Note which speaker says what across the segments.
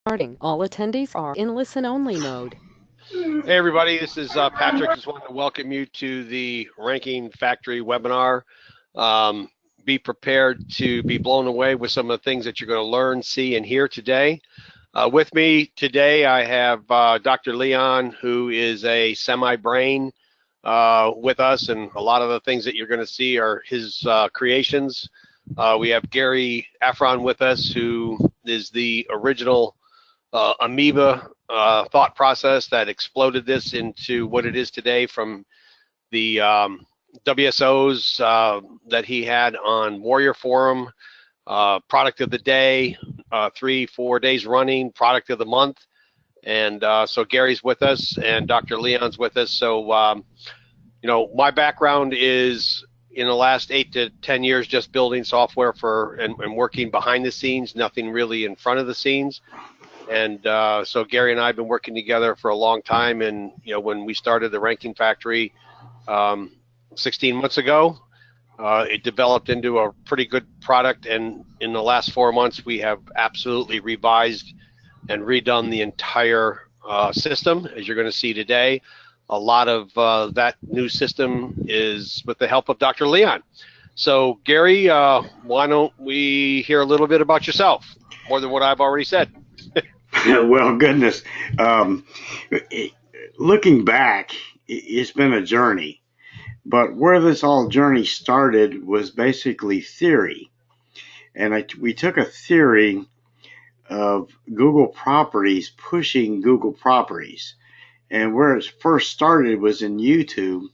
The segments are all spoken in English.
Speaker 1: Starting. All attendees are in listen-only mode.
Speaker 2: Hey everybody, this is Patrick. Just wanted to welcome you to the Ranking Factory webinar. Be prepared to be blown away with some of the things that you're going to learn, see, and hear today. With me today, I have Dr. Leon, who is a semi-brain with us, and a lot of the things that you're going to see are his creations. We have Gary Afron with us, who is the original amoeba thought process that exploded this into what it is today, from the WSOs that he had on Warrior Forum, product of the day, 3-4 days running, product of the month. And so Gary's with us and Dr. Leon's with us. So, my background is in the last 8 to 10 years just building software for and working behind the scenes, nothing really in front of the scenes. And so Gary and I have been working together for a long time. And, when we started the Ranking Factory 16 months ago, it developed into a pretty good product. And in the last 4 months, we have absolutely revised and redone the entire system, as you're going to see today. A lot of that new system is with the help of Dr. Leon. So, Gary, why don't we hear a little bit about yourself, more than what I've already said?
Speaker 3: Well, goodness. Looking back, it's been a journey. But where this whole journey started was basically theory. And we took a theory of Google properties pushing Google properties. And where it first started was in YouTube.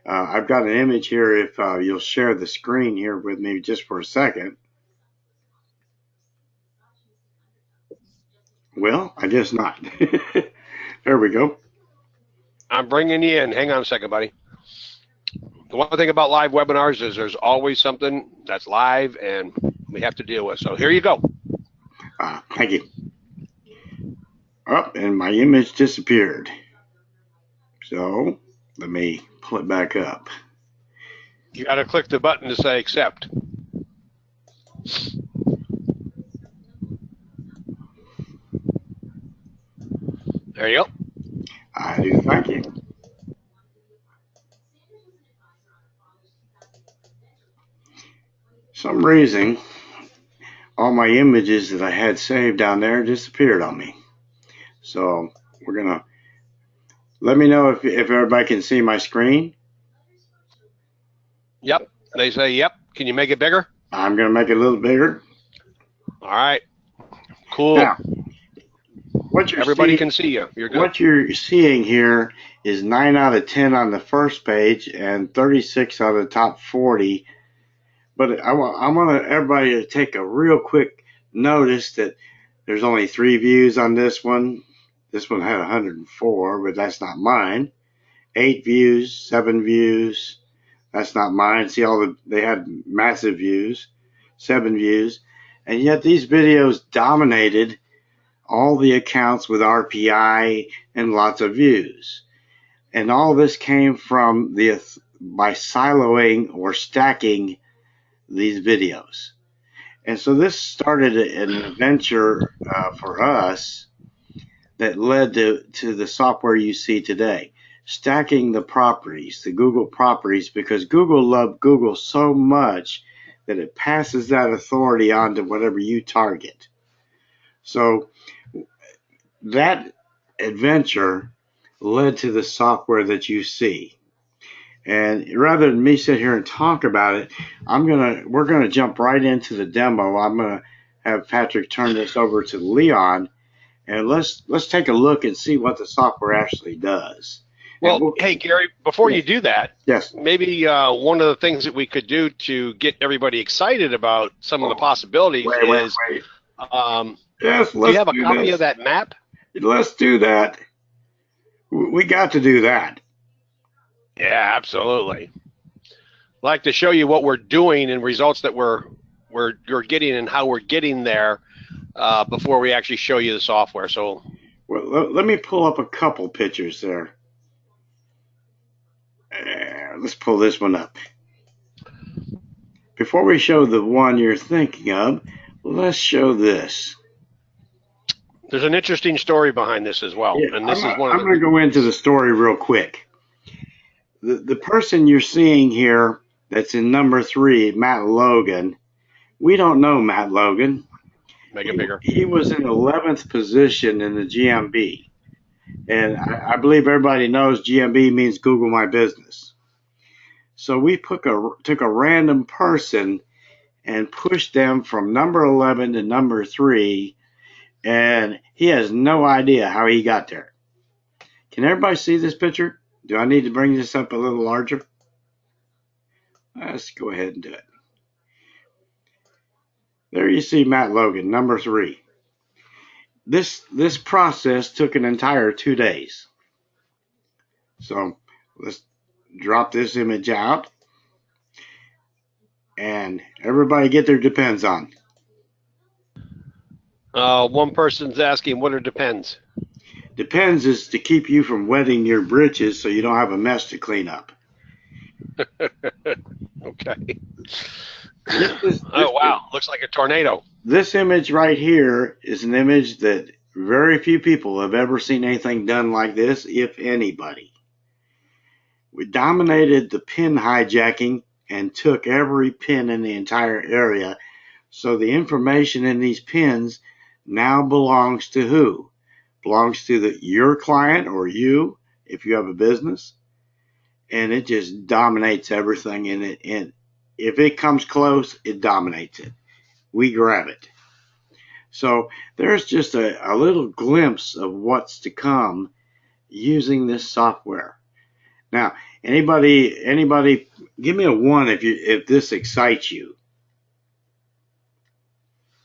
Speaker 3: I've got an image here if you'll share the screen here with me just for a second. Well, I guess not. There we go.
Speaker 2: I'm bringing you in. Hang on a second, buddy. The one thing about live webinars is there's always something that's live and we have to deal with. So here you go.
Speaker 3: Thank you. Oh, and my image disappeared. So let me pull it back up.
Speaker 2: You got to click the button to say accept. There you go.
Speaker 3: I do. Thank you. Some reason, all my images that I had saved down there disappeared on me. So we're going to let me know if everybody can see my screen.
Speaker 2: Yep. They say, yep. Can you make it bigger?
Speaker 3: I'm going to make it a little bigger.
Speaker 2: All right. Cool.
Speaker 3: Now,
Speaker 2: everybody can see you. You're good.
Speaker 3: What you're seeing here is 9 out of 10 on the first page and 36 out of the top 40. But I want everybody to take a real quick notice that there's only 3 views on this one. This one had 104, but that's not mine. 8 views, 7 views. That's not mine. See, they had massive views, 7 views. And yet these videos dominated all the accounts with RPI and lots of views. And all this came from by siloing or stacking these videos. And so this started an adventure for us that led to the software you see today. Stacking the properties, the Google properties, because Google loved Google so much that it passes that authority on to whatever you target. So that adventure led to the software that you see. And rather than me sit here and talk about it, we're gonna jump right into the demo. I'm gonna have Patrick turn this over to Leon, and let's take a look and see what the software actually does.
Speaker 2: Well, hey Gary, before you do that,
Speaker 3: yes,
Speaker 2: maybe one of the things that we could do to get everybody excited about some of the possibilities is,
Speaker 3: yes,
Speaker 2: do you have a copy of that map?
Speaker 3: Let's do that. We got to do that.
Speaker 2: Yeah, absolutely. I'd like to show you what we're doing and results that we're getting and how we're getting there before we actually show you the software. So,
Speaker 3: well, let me pull up a couple pictures there. Let's pull this one up. Before we show the one you're thinking of, let's show this.
Speaker 2: There's an interesting story behind this as well,
Speaker 3: Yeah,
Speaker 2: and this is one
Speaker 3: I'm
Speaker 2: of
Speaker 3: going to go into the story real quick. The person you're seeing here that's in number 3, Matt Logan, we don't know Matt Logan.
Speaker 2: make it bigger.
Speaker 3: He was in 11th position in the GMB. And I believe everybody knows GMB means Google My Business. So we took a random person and pushed them from number 11 to number 3, and he has no idea how he got there. Can everybody see this picture? Do I need to bring this up a little larger? Let's go ahead and do it. There you see Matt Logan, number 3. This process took an entire 2 days. So let's drop this image out, and everybody get their depends on.
Speaker 2: One person's asking, what are depends?
Speaker 3: Depends is to keep you from wetting your britches so you don't have a mess to clean up.
Speaker 2: Okay. Oh, wow. Looks like a tornado.
Speaker 3: This image right here is an image that very few people have ever seen anything done like this, if anybody. We dominated the pin hijacking and took every pin in the entire area. So the information in these pins now belongs to who? Belongs to your client or you, if you have a business. And it just dominates everything in it. And if it comes close, it dominates it. We grab it. So there's just a little glimpse of what's to come using this software. Now, anybody, give me a 1 if this excites you.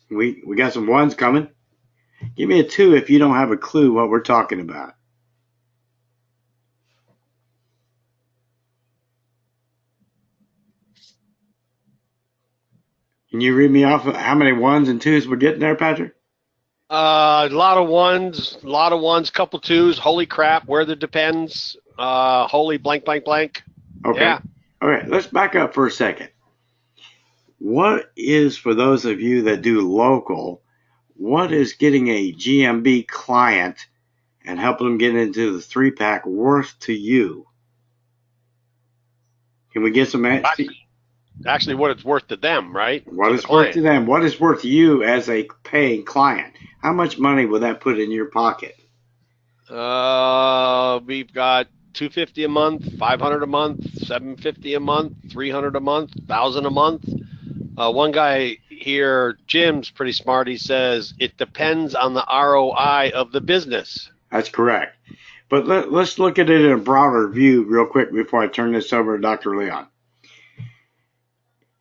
Speaker 3: We got some 1s coming. Give me a 2 if you don't have a clue what we're talking about. Can you read me off how many 1s and 2s we're getting there, Patrick?
Speaker 2: A lot of 1s, couple 2s. Holy crap, where the depends. Holy blank, blank, blank.
Speaker 3: Okay.
Speaker 2: Yeah.
Speaker 3: Okay, let's back up for a second. What is, for those of you that do local, what is getting a GMB client and helping them get into the 3-pack worth to you? Can we get some
Speaker 2: Actually, what it's worth to them, right?
Speaker 3: What is worth to them? What is worth to you as a paying client? How much money would that put in your pocket?
Speaker 2: We've got $250 a month, $500 a month, $750 a month, $300 a month, $1,000 a month. One guy here, Jim's pretty smart. He says it depends on the ROI of the business.
Speaker 3: That's correct. But let's look at it in a broader view real quick before I turn this over to Dr. Leon.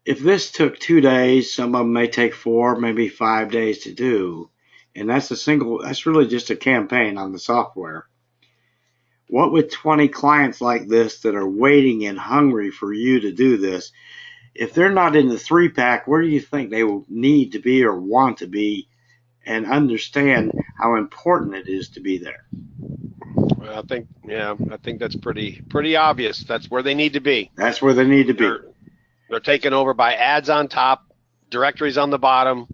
Speaker 3: If this took 2 days, some of them may take 4, maybe 5 days to do, and that's really just a campaign on the software. What would 20 clients like this that are waiting and hungry for you to do this, if they're not in the 3-pack, where do you think they will need to be or want to be and understand how important it is to be there?
Speaker 2: Well, I think that's pretty obvious. That's where they need to be.
Speaker 3: That's where they need to be.
Speaker 2: They're taken over by ads on top, directories on the bottom,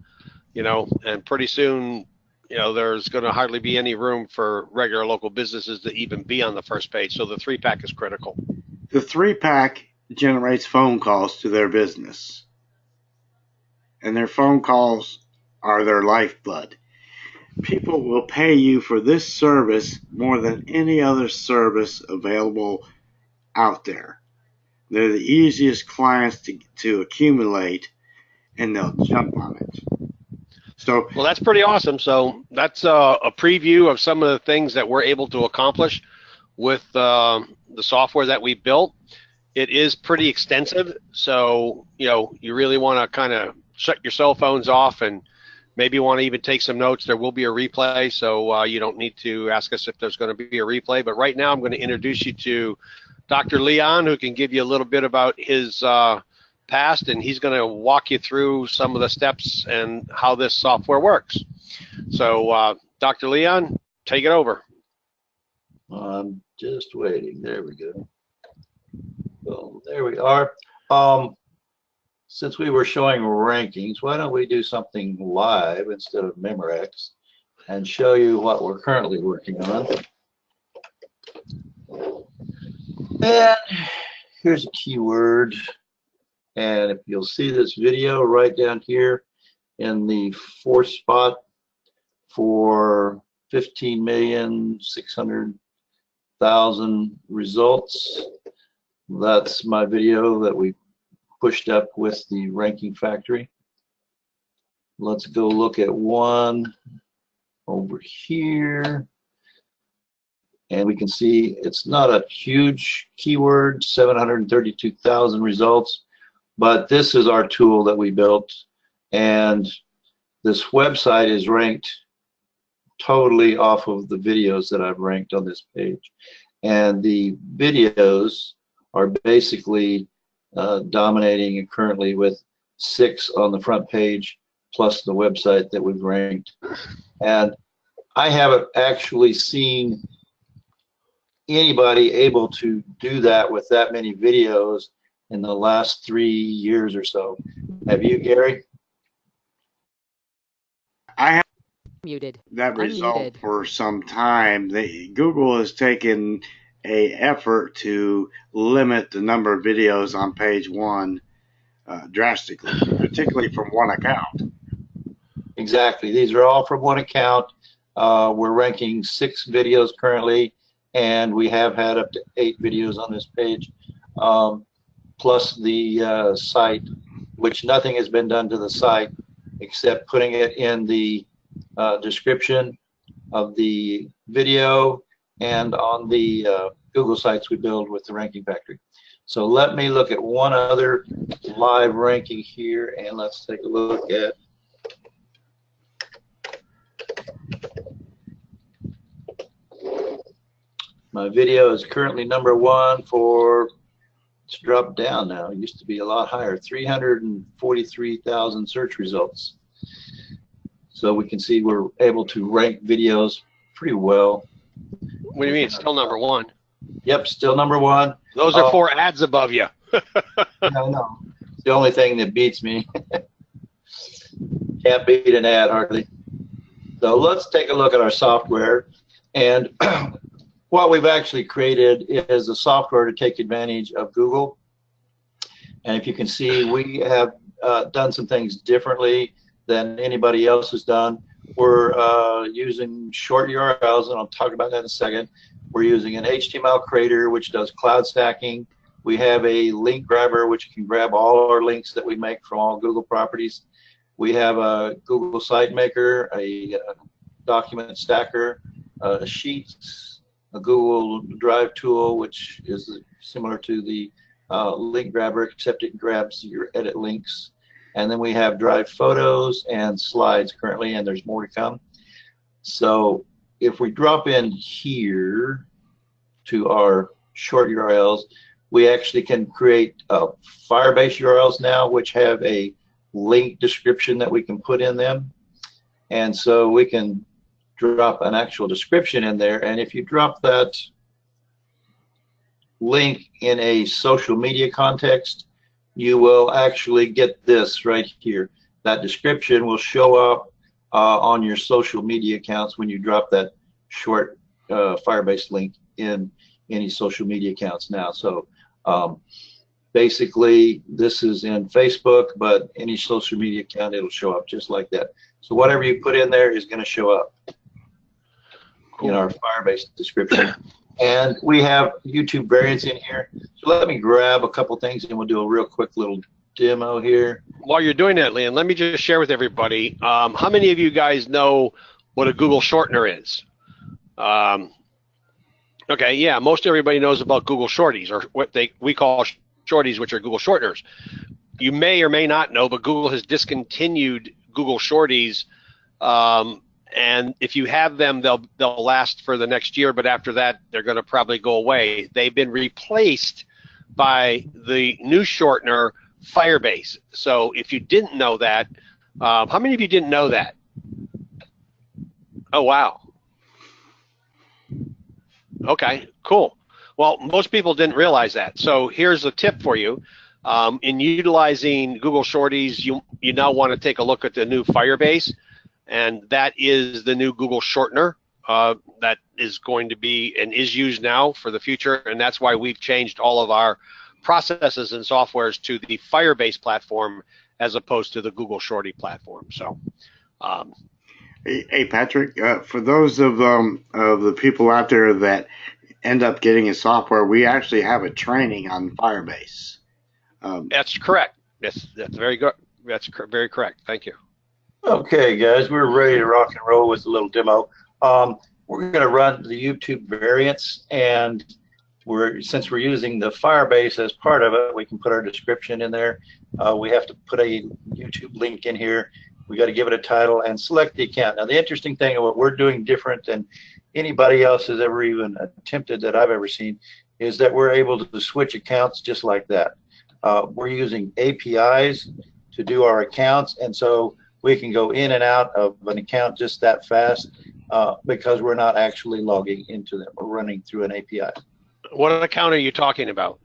Speaker 2: and pretty soon, there's going to hardly be any room for regular local businesses to even be on the first page. So the 3-pack is critical.
Speaker 3: The 3-pack generates phone calls to their business, and their phone calls are their lifeblood. People will pay you for this service more than any other service available out there. They're the easiest clients to accumulate, and they'll jump on it. So,
Speaker 2: well, that's pretty awesome. So that's a preview of some of the things that we're able to accomplish with the software that we built. It is pretty extensive, so you really want to kind of shut your cell phones off and maybe want to even take some notes. There will be a replay, so you don't need to ask us if there's going to be a replay. But right now I'm going to introduce you to Dr. Leon, who can give you a little bit about his past, and he's going to walk you through some of the steps and how this software works. So Dr. Leon, take it over.
Speaker 4: I'm just waiting. There we go. So there we are. Since we were showing rankings, why don't we do something live instead of Memorex? and show you what we're currently working on. And here's a keyword. And if you'll see this video right down here in the fourth spot for 15,600,000 results, that's my video that we pushed up with the Ranking Factory. Let's go look at one over here. And we can see it's not a huge keyword, 732,000 results, but this is our tool that we built. And this website is ranked totally off of the videos that I've ranked on this page. And the videos are basically dominating currently with 6 on the front page, plus the website that we've ranked. And I haven't actually seen anybody able to do that with that many videos in the last 3 years or so. Have you, Gary?
Speaker 3: I have
Speaker 1: Muted.
Speaker 3: that result
Speaker 1: Unmuted.
Speaker 3: for some time. Google has taken a effort to limit the number of videos on page 1 drastically, particularly from one account.
Speaker 4: Exactly. These are all from one account. We're ranking 6 videos currently, and we have had up to 8 videos on this page, plus the site, which nothing has been done to the site except putting it in the description of the video and on the Google sites we build with the Ranking Factory. So let me look at one other live ranking here, and let's take a look at my video. Is currently #1 for, it's dropped down now, it used to be a lot higher, 343,000 search results. So we can see we're able to rank videos pretty well.
Speaker 2: What do you mean? It's still #1.
Speaker 4: Yep, still #1.
Speaker 2: Those are 4 ads above you.
Speaker 4: No. It's the only thing that beats me. Can't beat an ad hardly. So let's take a look at our software. And what we've actually created is a software to take advantage of Google. And if you can see, we have done some things differently than anybody else has done. We're using short URLs, and I'll talk about that in a second. We're using an HTML creator, which does cloud stacking. We have a link grabber, which can grab all our links that we make from all Google properties. We have a Google SiteMaker, a document stacker, Sheets, a Google Drive tool, which is similar to the link grabber, except it grabs your edit links. And then we have Drive photos and slides currently, and there's more to come. So if we drop in here to our short URLs, we actually can create Firebase URLs now, which have a link description that we can put in them. And so we can drop an actual description in there. And if you drop that link in a social media context, you will actually get this right here. That description will show up on your social media accounts when you drop that short Firebase link in any social media accounts now. So basically, this is in Facebook, but any social media account, it'll show up just like that. So whatever you put in there is going to show up in our Firebase description. And we have YouTube variants in here. So let me grab a couple things, and we'll do a real quick little demo here.
Speaker 2: While you're doing that, Leon, let me just share with everybody, how many of you guys know what a Google shortener is? Okay, yeah, most everybody knows about Google Shorties, or what we call Shorties, which are Google shorteners. You may or may not know, but Google has discontinued Google Shorties, and if you have them, they'll last for the next year, but after that, they're going to probably go away. They've been replaced by the new shortener, Firebase. So if you didn't know that, how many of you didn't know that? Oh, wow. Okay, cool. Well, most people didn't realize that. So here's a tip for you. In utilizing Google Shorties, you now want to take a look at the new Firebase. and that is the new Google shortener that is going to be and is used now for the future, and that's why we've changed all of our processes and softwares to the Firebase platform as opposed to the Google Shorty platform. So,
Speaker 3: hey Patrick, for those of the people out there that end up getting a software, we actually have a training on Firebase.
Speaker 2: That's correct. That's very good. That's very correct. Thank you.
Speaker 4: Okay, guys, we're ready to rock and roll with a little demo. We're going to run the YouTube variants, and since we're using the Firebase as part of it, we can put our description in there. We have to put a YouTube link in here. We got to give it a title and select the account. Now, the interesting thing of what we're doing different than anybody else has ever even attempted that I've ever seen is that we're able to switch accounts just like that. We're using APIs to do our accounts, and so we can go in and out of an account just that fast because we're not actually logging into them. We're running through an API.
Speaker 2: What account are you talking about?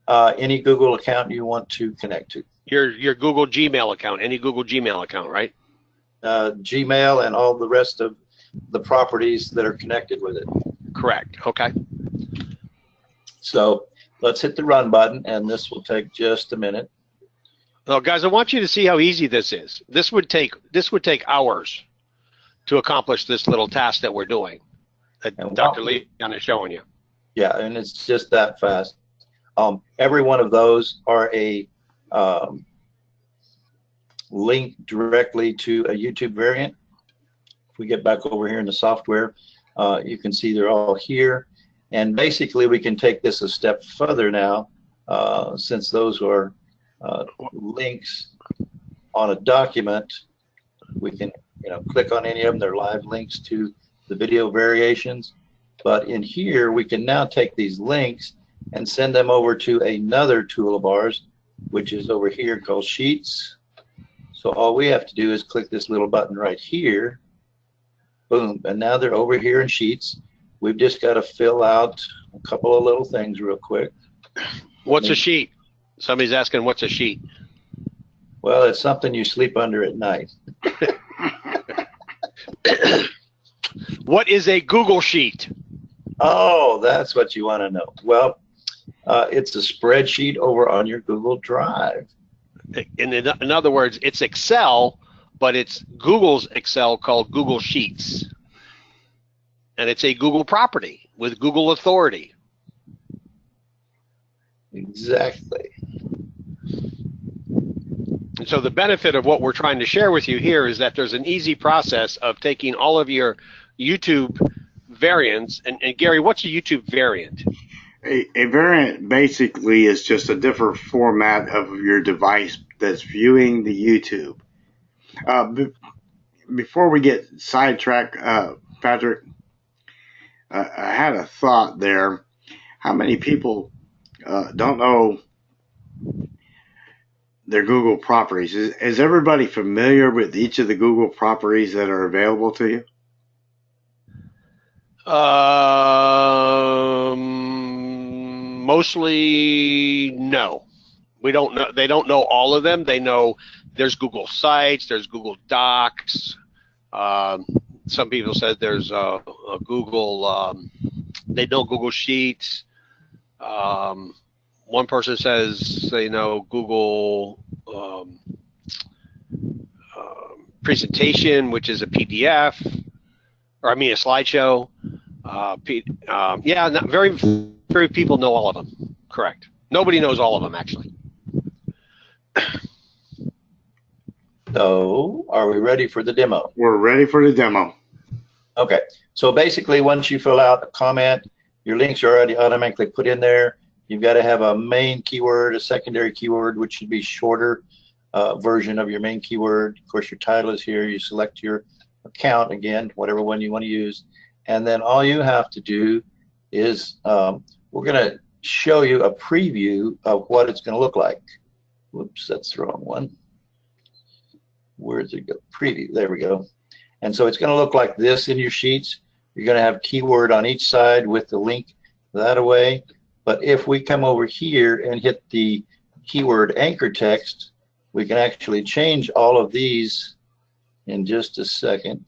Speaker 4: Any Google account you want to connect to.
Speaker 2: Your Google Gmail account, any Google Gmail account, right?
Speaker 4: Gmail and all the rest of the properties that are connected with it.
Speaker 2: Correct. Okay.
Speaker 4: So let's hit the run button, and this will take just a minute.
Speaker 2: Well, guys, I want you to see how easy this is. This would take hours to accomplish this little task that we're doing, that Dr. Lee is showing you.
Speaker 4: Yeah, and it's just that fast. Every one of those are a link directly to a YouTube variant. If we get back over here in the software, you can see they're all here. And basically, we can take this a step further now, since those are links on a document. We can click on any of them. They're live links to the video variations. But in here, we can now take these links and send them over to another tool of ours, which is over here called Sheets. So all we have to do is click this little button right here. Boom. And now they're over here in Sheets. We've just got to fill out a couple of little things real quick.
Speaker 2: What's a sheet? Somebody's asking, what's a sheet?
Speaker 4: Well, it's something you sleep under at night.
Speaker 2: What is a Google Sheet?
Speaker 4: Oh, that's what you want to know. Well, it's a spreadsheet over on your Google Drive.
Speaker 2: In other words, it's Excel, but it's Google's Excel called Google Sheets. And it's a Google property with Google authority.
Speaker 4: Exactly.
Speaker 2: And so the benefit of what we're trying to share with you here is that there's an easy process of taking all of your YouTube variants. And Gary, what's a YouTube variant?
Speaker 3: A variant basically is just a different format of your device that's viewing the YouTube. Before we get sidetracked, Patrick, I had a thought there. How many people don't know their Google properties? Is everybody familiar with each of the Google properties that are available to you?
Speaker 2: Mostly no. We don't know. They don't know all of them. They know there's Google Sites, there's Google Docs. Some people said there's a Google. They know Google Sheets. One person says they know Google presentation, which is a PDF, or I mean a slideshow. Yeah, very few people know all of them. Correct. Nobody knows all of them, actually.
Speaker 4: So, are we ready for the demo?
Speaker 3: We're ready for the demo.
Speaker 4: Okay. So basically, once you fill out a comment, your links are already automatically put in there. You've got to have a main keyword, a secondary keyword, which should be shorter version of your main keyword. Of course, your title is here. You select your account again, whatever one you want to use. And then all you have to do is we're going to show you a preview of what it's going to look like. Whoops, that's the wrong one. Where's it go? Preview. There we go. And so it's going to look like this in your sheets. You're going to have keyword on each side with the link that away. But if we come over here and hit the keyword anchor text, we can actually change all of these in just a second.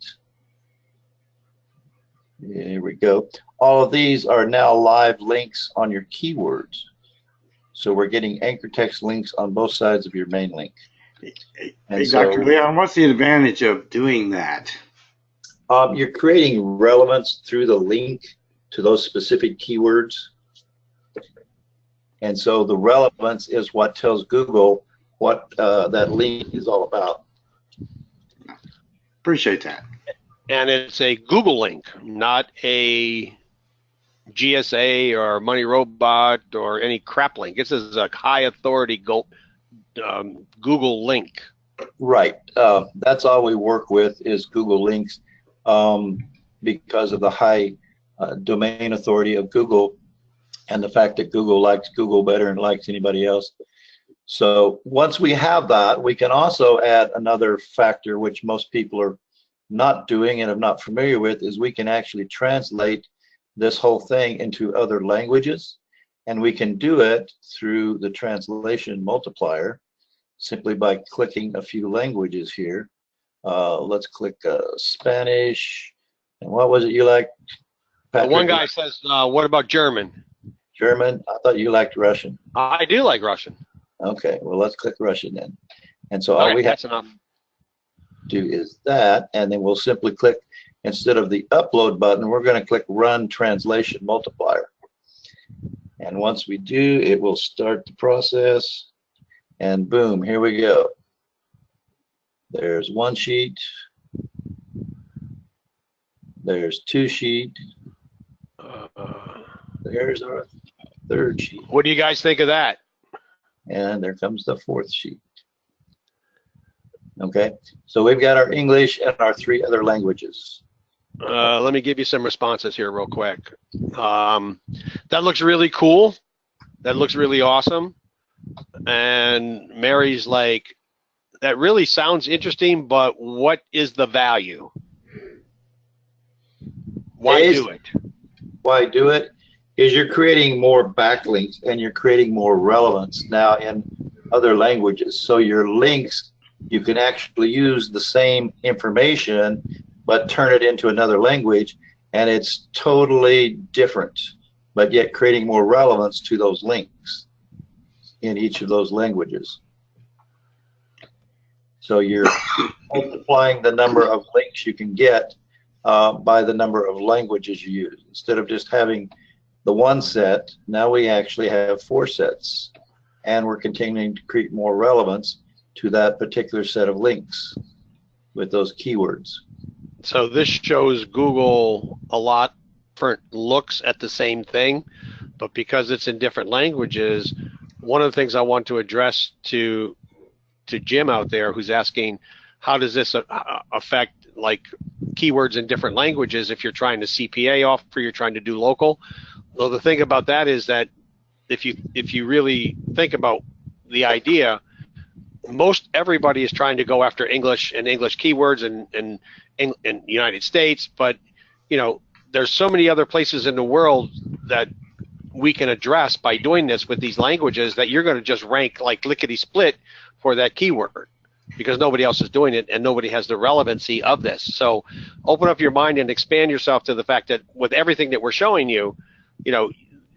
Speaker 4: Here we go. All of these are now live links on your keywords. So we're getting anchor text links on both sides of your main link.
Speaker 3: Hey, Dr. Leon, what's the advantage of doing that?
Speaker 4: You're creating relevance through the link to those specific keywords. And so the relevance is what tells Google what that link is all about.
Speaker 3: Appreciate that.
Speaker 2: And it's a Google link, not a GSA or Money Robot or any crap link. This is a high authority Google link.
Speaker 4: Right. That's all we work with is Google links because of the high domain authority of Google and the fact that Google likes Google better than likes anybody else. So once we have that, we can also add another factor which most people are not doing and are not familiar with, is we can actually translate this whole thing into other languages, and we can do it through the translation multiplier simply by clicking a few languages here. Let's click Spanish, and what was it you liked, Patrick?
Speaker 2: One guy says, what about German?
Speaker 4: German? I thought you liked Russian.
Speaker 2: I do like Russian.
Speaker 4: Okay, well, let's click Russian then. And so all we have to do is that, and then we'll simply click, instead of the upload button, we're going to click Run Translation Multiplier. And once we do, it will start the process, and boom, here we go. There's one sheet. There's two sheet. There's our third sheet.
Speaker 2: What do you guys think of that?
Speaker 4: And there comes the fourth sheet. Okay, so we've got our English and our 3 other languages.
Speaker 2: Let me give you some responses here real quick. That looks really cool. That looks really awesome. And Mary's like, that really sounds interesting, but what is the value? Why do it?
Speaker 4: Why do it? Is you're creating more backlinks and you're creating more relevance now in other languages. So your links, you can actually use the same information, but turn it into another language, and it's totally different, but yet creating more relevance to those links in each of those languages. So you're multiplying the number of links you can get by the number of languages you use. Instead of just having the one set, now we actually have 4 sets, and we're continuing to create more relevance to that particular set of links with those keywords.
Speaker 2: So this shows Google a lot different looks at the same thing, but because it's in different languages, one of the things I want to address to Jim out there who's asking, how does this affect like keywords in different languages if you're trying to CPA off or you're trying to do local? Well, the thing about that is that if you really think about the idea, most everybody is trying to go after English and English keywords in United States, but you know, there's so many other places in the world that we can address by doing this with these languages that you're going to just rank like lickety split for that keyword because nobody else is doing it and nobody has the relevancy of this. So open up your mind and expand yourself to the fact that with everything that we're showing you, you know,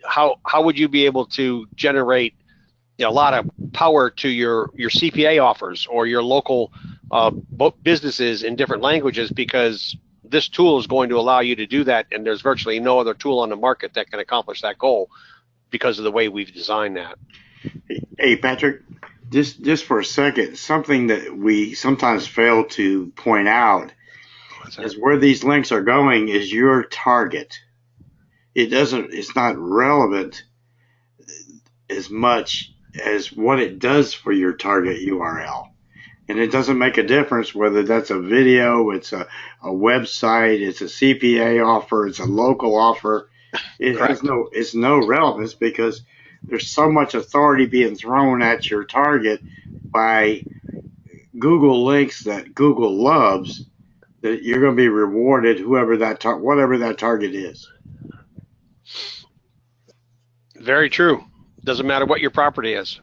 Speaker 2: how would you be able to generate, you know, a lot of power to your CPA offers or your local businesses in different languages, because this tool is going to allow you to do that, and there's virtually no other tool on the market that can accomplish that goal because of the way we've designed that.
Speaker 3: Hey, Patrick, just for a second, something that we sometimes fail to point out is where these links are going is your target. It's not relevant as much as what it does for your target URL. And it doesn't make a difference whether that's a video, it's a website, it's a CPA offer, it's a local offer. It's no relevance because there's so much authority being thrown at your target by Google links that Google loves that you're going to be rewarded whatever that target is.
Speaker 2: Very true. Doesn't matter what your property is.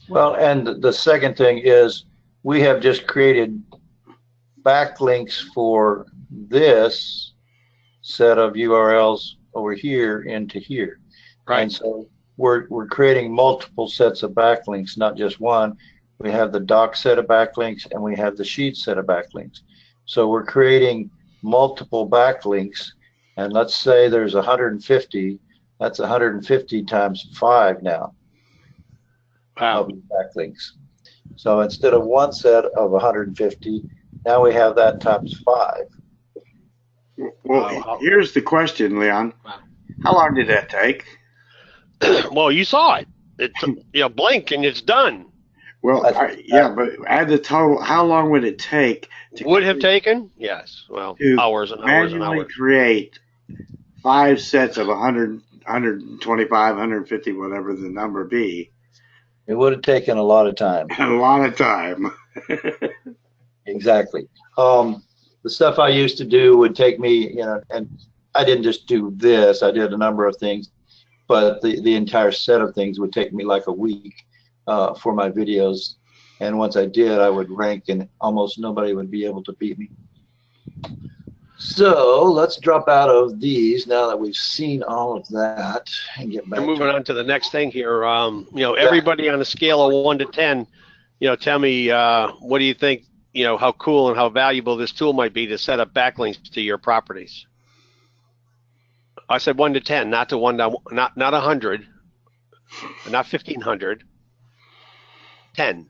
Speaker 4: Well, and the second thing is we have just created backlinks for this set of URLs over here into here.
Speaker 2: Right.
Speaker 4: And so we're creating multiple sets of backlinks, not just one. We have the doc set of backlinks and we have the sheet set of backlinks. So we're creating multiple backlinks, and let's say there's 150. That's 150 times 5 now.
Speaker 2: Wow.
Speaker 4: Of backlinks. So instead of one set of 150, now we have that times 5.
Speaker 3: Well, here's the question, Leon.
Speaker 2: Wow.
Speaker 3: How long did that take?
Speaker 2: Well, you saw it. Blink and it's done.
Speaker 3: Well, but add the total. How long would it take?
Speaker 2: Would have taken? Yes. Well, hours and hours and
Speaker 3: manually
Speaker 2: hours.
Speaker 3: create 5 sets of 100, 125, 150, whatever the number be.
Speaker 4: It would have taken a lot of time.
Speaker 3: A lot of time.
Speaker 4: Exactly. The stuff I used to do would take me, and I didn't just do this. I did a number of things, but the entire set of things would take me like a week for my videos. And once I did, I would rank, and almost nobody would be able to beat me. So let's drop out of these now that we've seen all of that and get back.
Speaker 2: We're moving on to the next thing here. Everybody on a scale of 1 to 10, tell me what do you think? How cool and how valuable this tool might be to set up backlinks to your properties. I said 1 to 10, not to 1 to not 100, not 1,500. 10.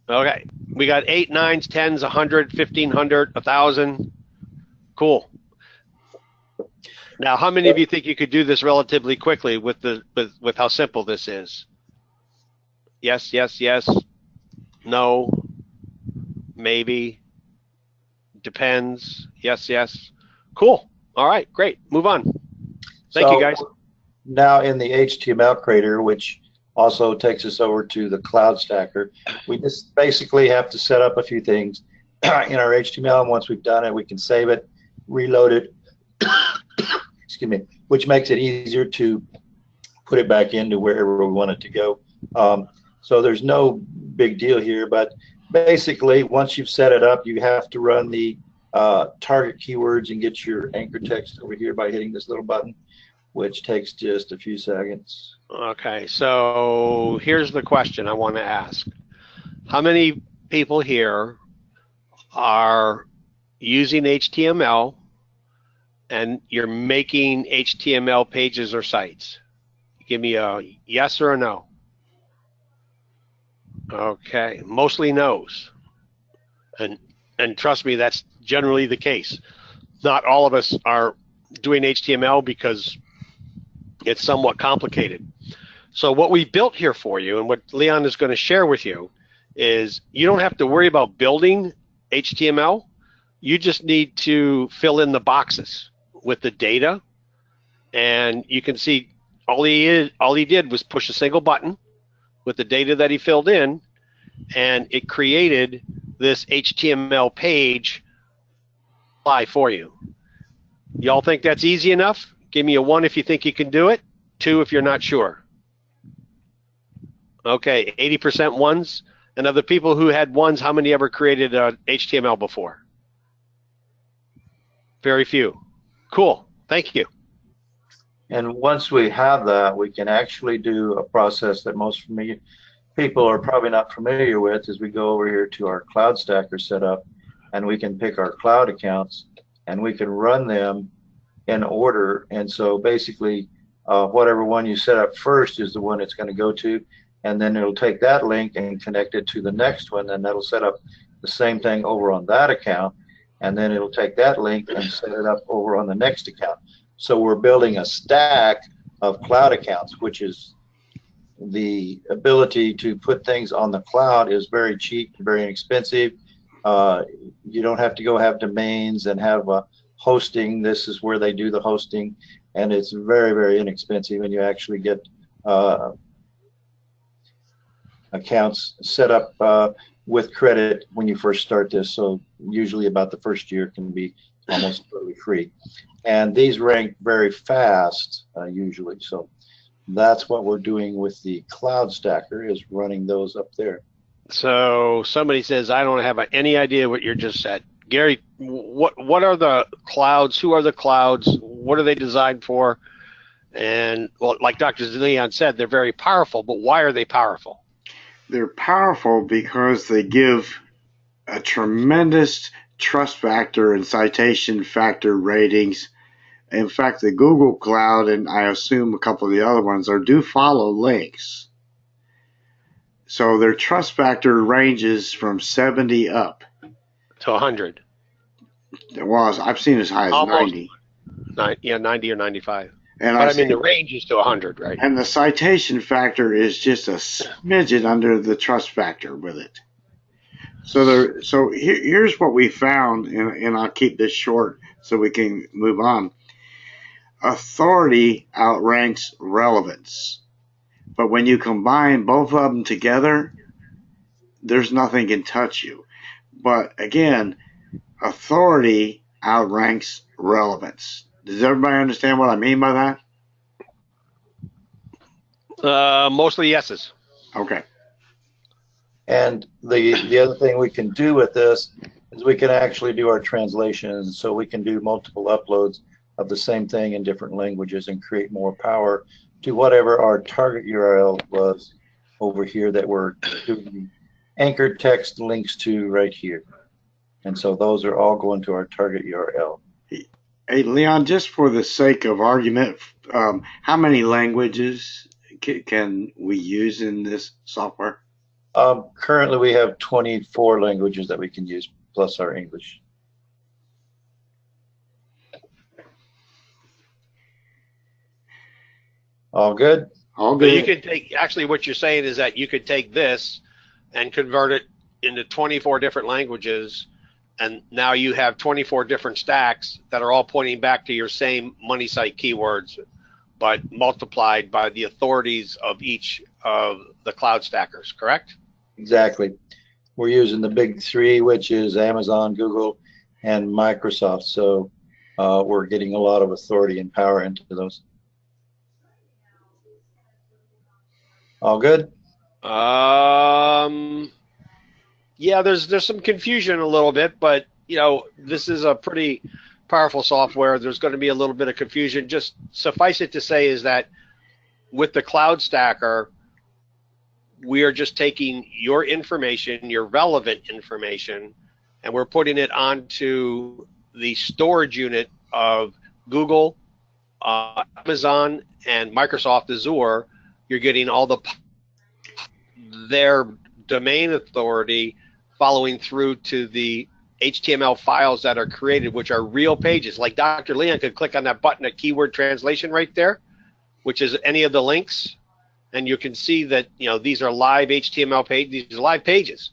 Speaker 2: Okay, we got 8, 9s, 10s, 100, 1,500, 1,000. Cool. Now, how many of you think you could do this relatively quickly with how simple this is? Yes, yes, yes. No. Maybe. Depends. Yes, yes. Cool. All right, great. Move on. Thank you, guys.
Speaker 4: Now in the HTML creator, which also takes us over to the Cloud Stacker, we just basically have to set up a few things in our HTML, and once we've done it, we can save it, reload it, excuse me, which makes it easier to put it back into wherever we want it to go. So there's no big deal here, but basically once you've set it up, you have to run the target keywords and get your anchor text over here by hitting this little button, which takes just a few seconds.
Speaker 2: Okay, so here's the question I want to ask. How many people here are using HTML and you're making HTML pages or sites? Give me a yes or a no. Okay, mostly no's. And trust me, that's generally the case. Not all of us are doing HTML because it's somewhat complicated. So what we built here for you, and what Leon is going to share with you, is you don't have to worry about building HTML. You just need to fill in the boxes with the data, and you can see all he did was push a single button with the data that he filled in, and it created this HTML page for you. Y'all think that's easy enough? Give me a 1 if you think you can do it, 2 if you're not sure. Okay, 80% ones. And of the people who had ones, how many ever created HTML before? Very few. Cool, thank you.
Speaker 4: And once we have that, we can actually do a process that most people are probably not familiar with, is we go over here to our Cloud Stacker setup, and we can pick our cloud accounts, and we can run them in order. And so basically, whatever one you set up first is the one it's going to go to, and then it'll take that link and connect it to the next one, and that'll set up the same thing over on that account, and then it'll take that link and set it up over on the next account. So we're building a stack of cloud accounts, which is the ability to put things on the cloud is very cheap, very inexpensive. You don't have to go have domains and have hosting. This is where they do the hosting, and it's very, very inexpensive, and you actually get accounts set up with credit when you first start this. So usually about the first year can be almost totally free. And these rank very fast usually. So that's what we're doing with the Cloud Stacker, is running those up there.
Speaker 2: So somebody says, I don't have any idea what you just said. Gary, what are the clouds? Who are the clouds? What are they designed for? And well, like Dr. Leon said, they're very powerful, but why are they powerful?
Speaker 3: They're powerful because they give a tremendous trust factor and citation factor ratings. In fact, the Google Cloud, and I assume a couple of the other ones, do follow links. So their trust factor ranges from 70 up
Speaker 2: to 100.
Speaker 3: Well, I've seen as high as
Speaker 2: almost
Speaker 3: 90.
Speaker 2: Yeah, 90 or 95.
Speaker 3: And
Speaker 2: but I mean, the range is to 100, right?
Speaker 3: And the citation factor is just a smidgen under the trust factor with it. So here's what we found, and I'll keep this short so we can move on. Authority outranks relevance. But when you combine both of them together, there's nothing can touch you. But again, authority outranks relevance. Does everybody understand what I mean by that?
Speaker 2: Mostly yeses.
Speaker 3: Okay.
Speaker 4: And the other thing we can do with this is we can actually do our translations, so we can do multiple uploads of the same thing in different languages and create more power to whatever our target URL was over here that we're doing anchored text links to right here. And so those are all going to our target URL.
Speaker 3: Hey, Leon, just for the sake of argument, how many languages can we use in this software?
Speaker 4: Currently, we have 24 languages that we can use, plus our English. All good?
Speaker 3: All good.
Speaker 2: But you could take, actually what you're saying is that you could take this and convert it into 24 different languages, and now you have 24 different stacks that are all pointing back to your same money site keywords, but multiplied by the authorities of each of the cloud stackers, correct?
Speaker 4: Exactly. We're using the big three, which is Amazon, Google, and Microsoft. So we're getting a lot of authority and power into those. All good?
Speaker 2: Yeah, there's some confusion a little bit, but you know, this is a pretty powerful software. There's going to be a little bit of confusion. Just suffice it to say is that with the Cloud Stacker, we are just taking your information, your relevant information, and we're putting it onto the storage unit of Google, Amazon, and Microsoft Azure. You're getting all their domain authority following through to the HTML files that are created, which are real pages. Like Dr. Leon could click on that button, a keyword translation right there, which is any of the links, and you can see that, you know, these are live HTML pages, these are live pages.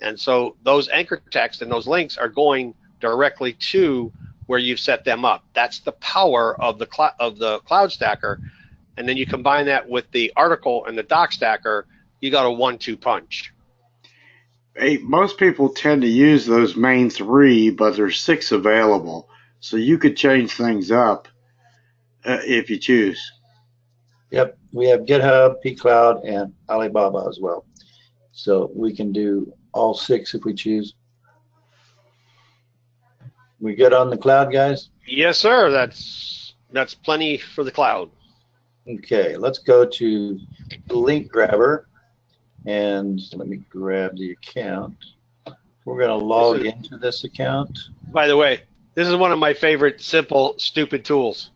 Speaker 2: And so those anchor text and those links are going directly to where you've set them up. That's the power of the Cloud Stacker. And then you combine that with the article and the doc stacker, you got a 1-2 punch.
Speaker 3: Hey, most people tend to use those main three, but there's 6 available. So you could change things up if you choose.
Speaker 4: Yep, we have GitHub, pCloud, and Alibaba as well. So we can do all 6 if we choose. We good on the cloud, guys?
Speaker 2: Yes, sir. That's plenty for the cloud.
Speaker 4: Okay, let's go to the link grabber, and let me grab the account. We're going to log into this account.
Speaker 2: By the way, this is one of my favorite simple, stupid tools.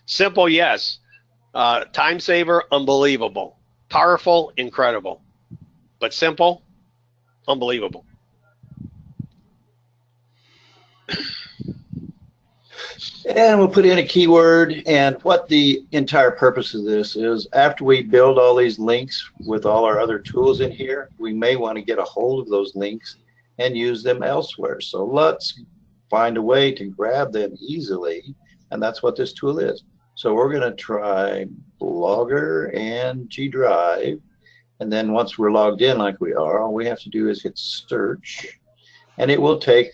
Speaker 2: Simple, yes. Time saver, unbelievable. Powerful, incredible. But simple, unbelievable.
Speaker 4: And we'll put in a keyword, and what the entire purpose of this is, after we build all these links with all our other tools in here, we may want to get a hold of those links and use them elsewhere. So let's find a way to grab them easily, and that's what this tool is. So we're going to try Blogger and G Drive, and then once we're logged in like we are, all we have to do is hit search, and it will take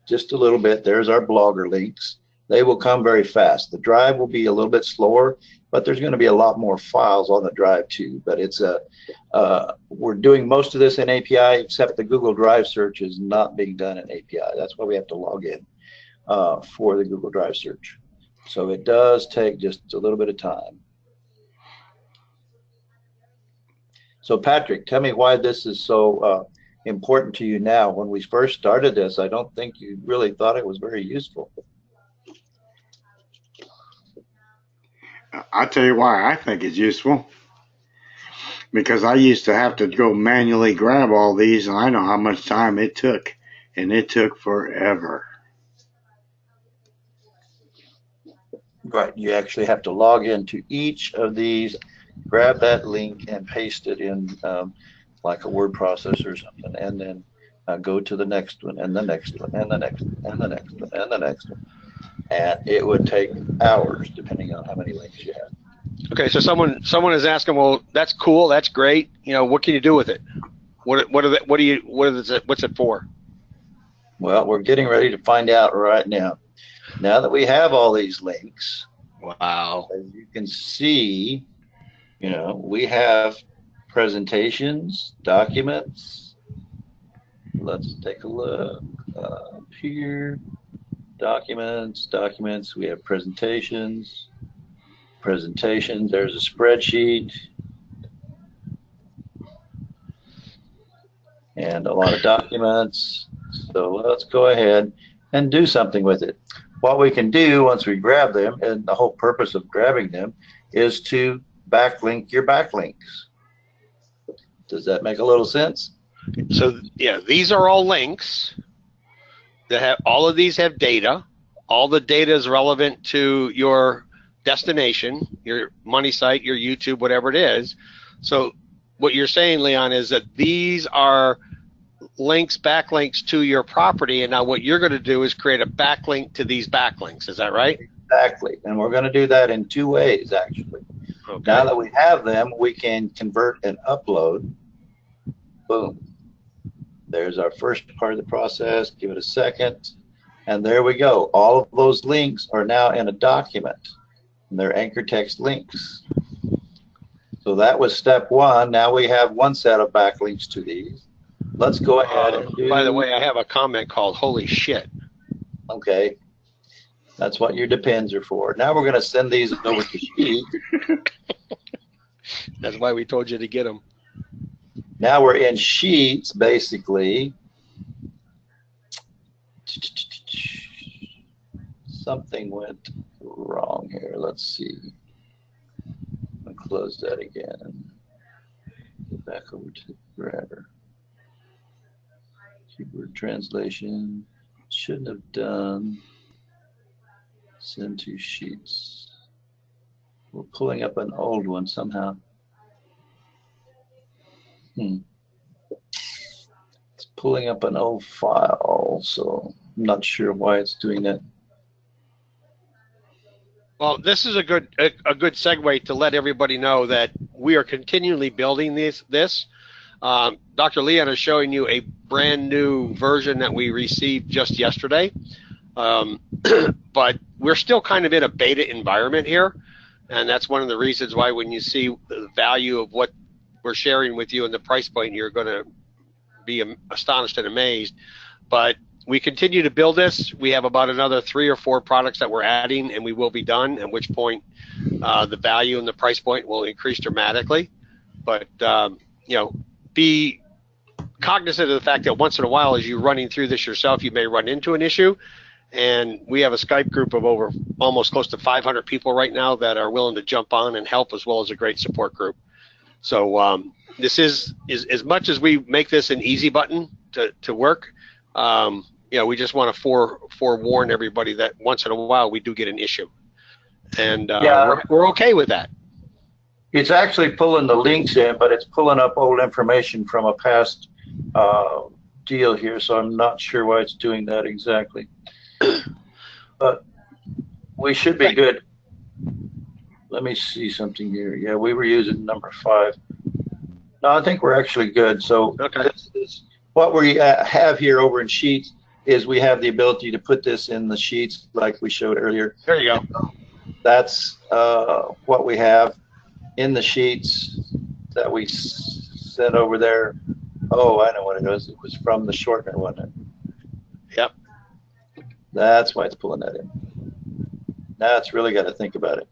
Speaker 4: just a little bit. There's our Blogger links. They will come very fast. The drive will be a little bit slower, but there's going to be a lot more files on the drive too. But it's we're doing most of this in API, except the Google Drive search is not being done in API. That's why we have to log in for the Google Drive search. So it does take just a little bit of time. So Patrick, tell me why this is so important to you now. When we first started this, I don't think you really thought it was very useful.
Speaker 3: I'll tell you why I think it's useful. Because I used to have to go manually grab all these, and I know how much time it took, and it took forever.
Speaker 4: Right, you actually have to log into each of these, grab that link and paste it in like a word processor or something, and then go to the next one, and the next one, and the next one, and the next one, and the next one. And it would take hours depending on how many links you have.
Speaker 2: Okay, so someone is asking, well, that's cool, that's great. You know, what can you do with it? What's it for?
Speaker 4: Well, we're getting ready to find out right now. Now that we have all these links,
Speaker 2: wow,
Speaker 4: as you can see, you know, we have presentations, documents. Let's take a look up here. Documents. We have presentations. There's a spreadsheet. And a lot of documents. So let's go ahead and do something with it. What we can do once we grab them, and the whole purpose of grabbing them, is to backlink your backlinks. Does that make a little sense?
Speaker 2: So yeah, these are all links that have, all of these have data. All the data is relevant to your destination, your money site, your YouTube, whatever it is. So what you're saying, Leon, is that these are links, backlinks to your property, and now what you're going to do is create a backlink to these backlinks. Is that right?
Speaker 4: Exactly, and we're going to do that in two ways, actually. Okay. Now that we have them, we can convert and upload. Boom. There's our first part of the process. Give it a second, and there we go. All of those links are now in a document, and they're anchor text links. So that was step one. Now we have one set of backlinks to these. Let's go ahead and do...
Speaker 2: By the way, I have a comment called "Holy shit."
Speaker 4: Okay, that's what your depends are for. Now we're going to send these over to Sheets.
Speaker 2: That's why we told you to get them.
Speaker 4: Now we're in Sheets, basically. Something went wrong here. Let's see. I'll close that again. Go back over to the grabber. Keyword translation. Shouldn't have done. Send to Sheets. We're pulling up an old one somehow. It's pulling up an old file, so I'm not sure why it's doing that.
Speaker 2: Well, this is a good segue to let everybody know that we are continually building this. Dr. Leon is showing you a brand new version that we received just yesterday, but we're still kind of in a beta environment here, and that's one of the reasons why when you see the value of what we're sharing with you and the price point, you're going to be astonished and amazed. But we continue to build this. We have about another 3 or 4 products that we're adding, and we will be done, at which point the value and the price point will increase dramatically. But you know, be cognizant of the fact that once in a while, as you're running through this yourself, you may run into an issue. And we have a Skype group of over almost close to 500 people right now that are willing to jump on and help, as well as a great support group. So this is as much as we make this an easy button to work, you know, we just want to forewarn everybody that once in a while we do get an issue, and we're okay with that.
Speaker 4: It's actually pulling the links in, but it's pulling up old information from a past deal here, so I'm not sure why it's doing that exactly. But we should be good. Let me see something here. Yeah, we were using number 5. No, I think we're actually good. So okay. What we have here over in Sheets is we have the ability to put this in the sheets like we showed earlier.
Speaker 2: There you go.
Speaker 4: That's what we have in the sheets that we sent over there. Oh, I know what it was. It was from the shortener, wasn't it?
Speaker 2: Yep.
Speaker 4: That's why it's pulling that in. Now it's really got to think about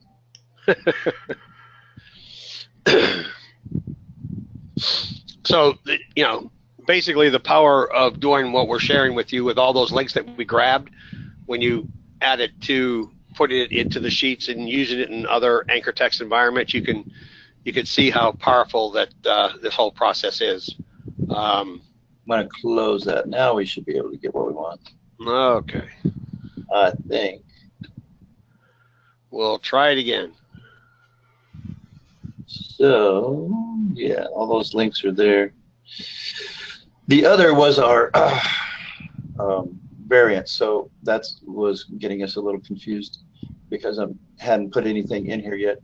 Speaker 4: it.
Speaker 2: So, you know, basically the power of doing what we're sharing with you with all those links that we grabbed, when you add it to putting it into the sheets and using it in other anchor text environments, you can see how powerful that this whole process is.
Speaker 4: I'm going to close that. Now we should be able to get what we want.
Speaker 2: Okay.
Speaker 4: I think.
Speaker 2: We'll try it again.
Speaker 4: So, yeah, all those links are there. The other was our variant, so that was getting us a little confused because I hadn't put anything in here yet.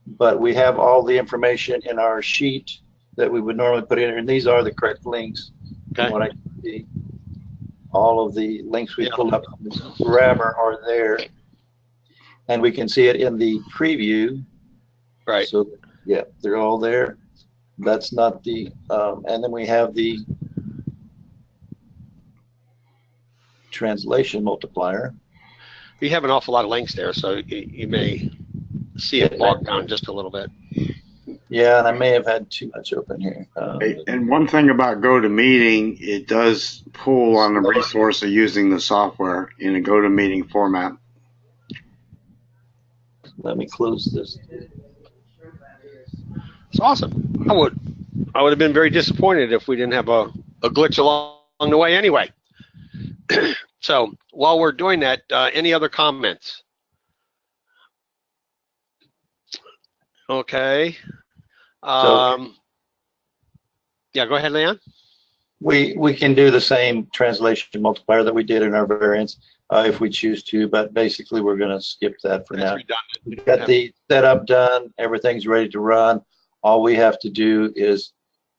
Speaker 4: But we have all the information in our sheet that we would normally put in here, and these are the correct links.
Speaker 2: Okay.
Speaker 4: What I can see, all of the links we
Speaker 2: Yeah.
Speaker 4: pulled up from the grabber are there, and we can see it in the preview.
Speaker 2: Right.
Speaker 4: So, yeah, they're all there. That's not the, and then we have the translation multiplier.
Speaker 2: We have an awful lot of links there, so you may see it bogged down just a little bit.
Speaker 4: Yeah, and I may have had too much open here.
Speaker 3: And one thing about GoToMeeting, it does pull on the resource of using the software in a GoToMeeting format.
Speaker 4: Let me close this.
Speaker 2: It's awesome. I would have been very disappointed if we didn't have a glitch along the way anyway. So while we're doing that, any other comments? Okay. Yeah, go ahead, Leon.
Speaker 4: We can do the same translation multiplier that we did in our variants if we choose to, but basically we're going to skip that for now.
Speaker 2: Redundant.
Speaker 4: We've got the setup done. Everything's ready to run. All we have to do is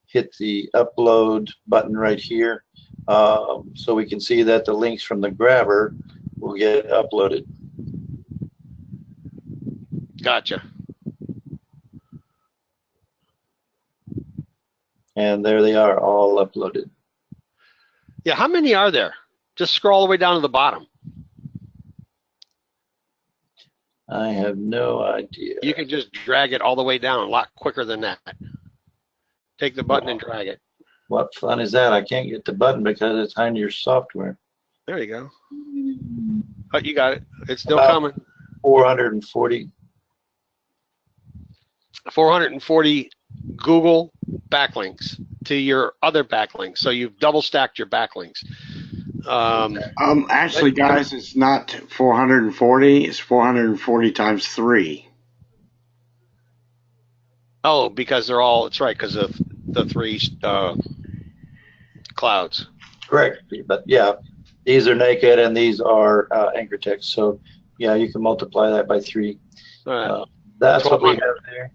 Speaker 4: hit the upload button right here, so we can see that the links from the grabber will get uploaded.
Speaker 2: Gotcha.
Speaker 4: And there they are, all uploaded.
Speaker 2: Yeah, how many are there? Just scroll all the way down to the bottom.
Speaker 4: I have no idea.
Speaker 2: You can just drag it all the way down a lot quicker than that. Take the button and drag it.
Speaker 4: What fun is that? I can't get the button because it's behind your software.
Speaker 2: There you go. Oh, you got it. It's still
Speaker 4: About
Speaker 2: coming.
Speaker 4: 440.
Speaker 2: 440 Google backlinks to your other backlinks. So you've double stacked your backlinks.
Speaker 3: Actually, guys, it's not 440. It's 440 times 3.
Speaker 2: Oh, because they're all, it's right, because of the 3 clouds.
Speaker 4: Correct. But yeah, these are naked and these are anchor text. So yeah, you can multiply that by 3.
Speaker 2: All right.
Speaker 4: That's what we have there.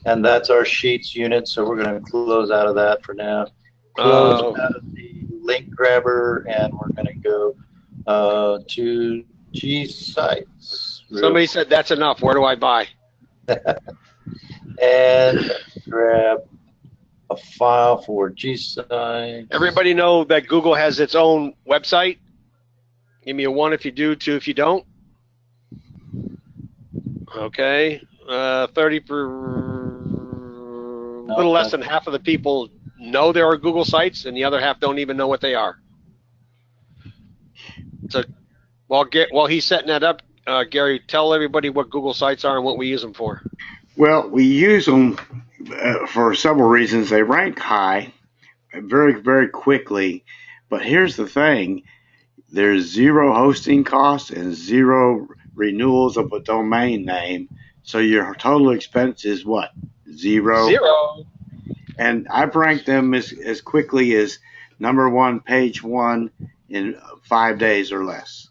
Speaker 4: And that's our sheets unit. So we're going to close out of that for now. Close out of the link grabber, and we're going to go to G sites.
Speaker 2: Somebody said that's enough. Where do I buy?
Speaker 4: And grab a file for G sites.
Speaker 2: Everybody know that Google has its own website? Give me a 1 if you do, 2 if you don't. Okay. 30 per, a little less than half of the people know there are Google sites, and the other half don't even know what they are. So while he's setting that up, Gary, tell everybody what Google sites are and what we use them for.
Speaker 3: Well, we use them for several reasons. They rank high very, very quickly. But here's the thing. There's 0 hosting costs and 0 renewals of a domain name. So your total expense is what? 0?
Speaker 2: 0.
Speaker 3: And I've ranked them as quickly as number 1, page 1 in 5 days or less.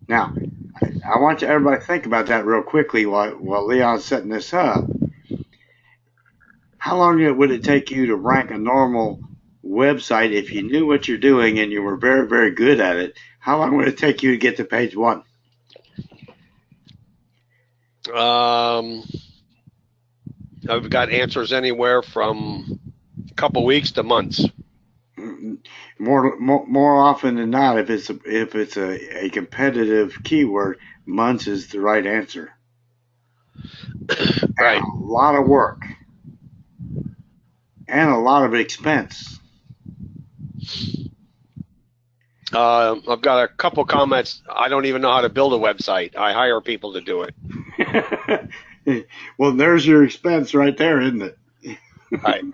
Speaker 3: Now, I want everybody to think about that real quickly while Leon's setting this up. How long would it take you to rank a normal website, if you knew what you're doing and you were very, very good at it, how long would it take you to get to page 1?
Speaker 2: I've got answers anywhere from a couple weeks to months.
Speaker 3: More often than not, if it's a competitive keyword, months is the right answer.
Speaker 2: Right.
Speaker 3: And a lot of work and a lot of expense.
Speaker 2: I've got a couple comments. I don't even know how to build a website. I hire people to do it.
Speaker 3: Well, there's your expense right there, isn't it?
Speaker 2: Right.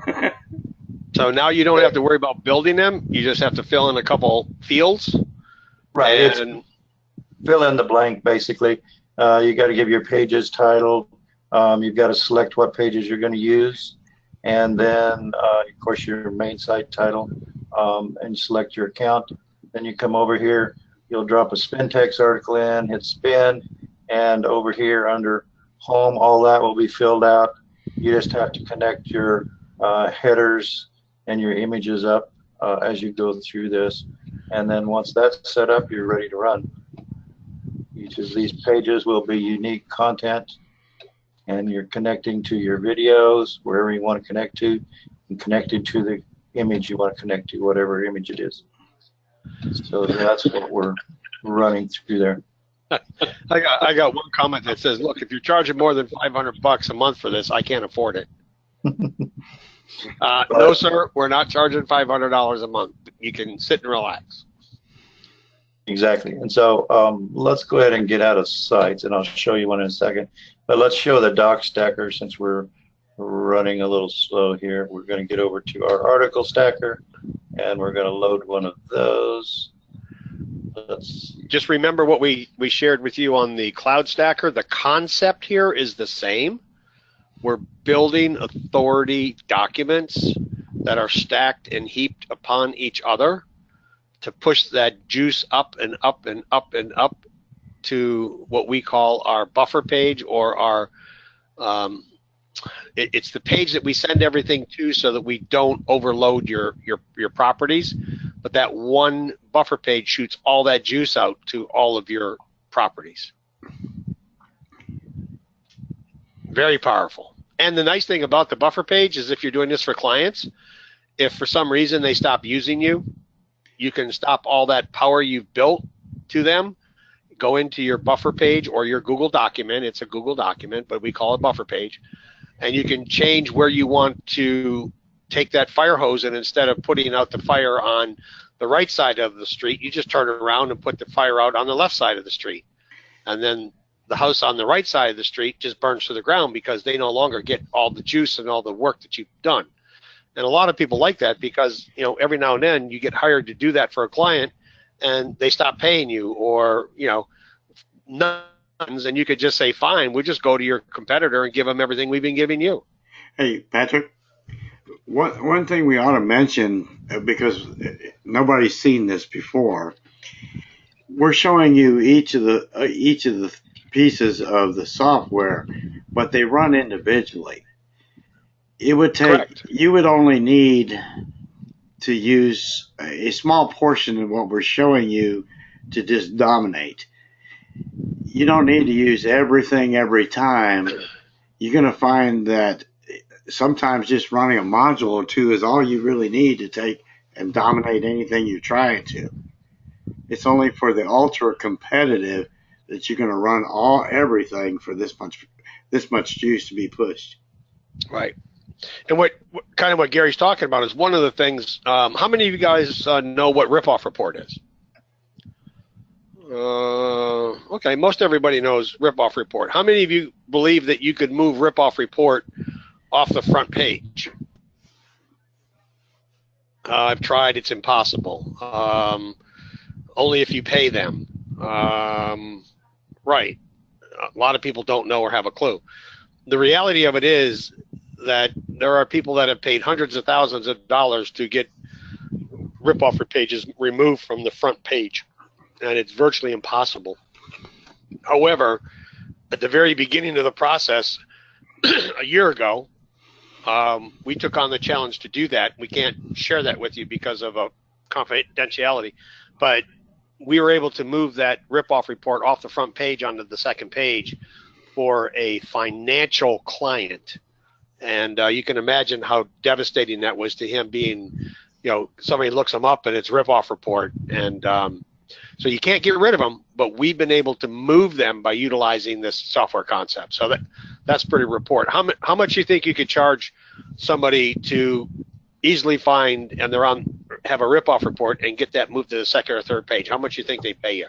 Speaker 2: So now you don't have to worry about building them. You just have to fill in a couple fields.
Speaker 4: Right.
Speaker 2: And
Speaker 4: Fill in the blank, basically. You got to give your pages title. You've got to select what pages you're going to use. And then, of course, your main site title, and select your account. Then you come over here, you'll drop a spin text article in, hit spin, and over here under home, all that will be filled out. You just have to connect your headers and your images up as you go through this. And then once that's set up, you're ready to run. Each of these pages will be unique content, and you're connecting to your videos, wherever you want to connect to, and connected to the image you want to connect to, whatever image it is. So that's what we're running through there.
Speaker 2: I got one comment that says, "Look, if you're charging more than $500 a month for this, I can't afford it." No, sir, we're not charging $500 a month. You can sit and relax.
Speaker 4: Exactly. And so let's go ahead and get out of sites, and I'll show you one in a second. But let's show the doc stacker since we're running a little slow here. We're going to get over to our article stacker, and we're going to load one of those. Let's see.
Speaker 2: Just remember what we shared with you on the Cloud Stacker. The concept here is the same. We're building authority documents that are stacked and heaped upon each other to push that juice up and up and up and up to what we call our buffer page, or our it's the page that we send everything to so that we don't overload your properties, but that one buffer page shoots all that juice out to all of your properties. Very powerful. And the nice thing about the buffer page is if you're doing this for clients, if for some reason they stop using you, you can stop all that power you've built to them, go into your buffer page or your Google document. It's a Google document, but we call it buffer page. And you can change where you want to take that fire hose, and instead of putting out the fire on the right side of the street, you just turn it around and put the fire out on the left side of the street. And then the house on the right side of the street just burns to the ground because they no longer get all the juice and all the work that you've done. And a lot of people like that because, you know, every now and then you get hired to do that for a client and they stop paying you, or, you know, none, and you could just say, fine, we'll just go to your competitor and give them everything we've been giving you.
Speaker 3: Hey, Patrick, one thing we ought to mention, because nobody's seen this before, we're showing you each of the pieces of the software, but they run individually. It would take,
Speaker 2: Correct.
Speaker 3: You would only need to use a small portion of what we're showing you to just dominate. You don't need to use everything every time. You're going to find that sometimes just running a module or two is all you really need to take and dominate anything you're trying to. It's only for the ultra competitive that you're going to run everything for this much juice to be pushed.
Speaker 2: Right. And what Gary's talking about is one of the things. How many of you guys know what ripoff report is? Okay, most everybody knows ripoff report. How many of you believe that you could move ripoff report off the front page? I've tried. It's impossible. Only if you pay them. Right. A lot of people don't know or have a clue. The reality of it is that there are people that have paid hundreds of thousands of dollars to get ripoff pages removed from the front page, and it's virtually impossible. However, at the very beginning of the process, a year ago, we took on the challenge to do that. We can't share that with you because of confidentiality, but we were able to move that rip-off report off the front page onto the second page for a financial client. And you can imagine how devastating that was to him, being, somebody looks him up and it's rip-off report. And so you can't get rid of them, but we've been able to move them by utilizing this software concept. So that's pretty report. How much do you think you could charge somebody to easily find and have a rip-off report and get that moved to the second or third page? How much do you think they pay you?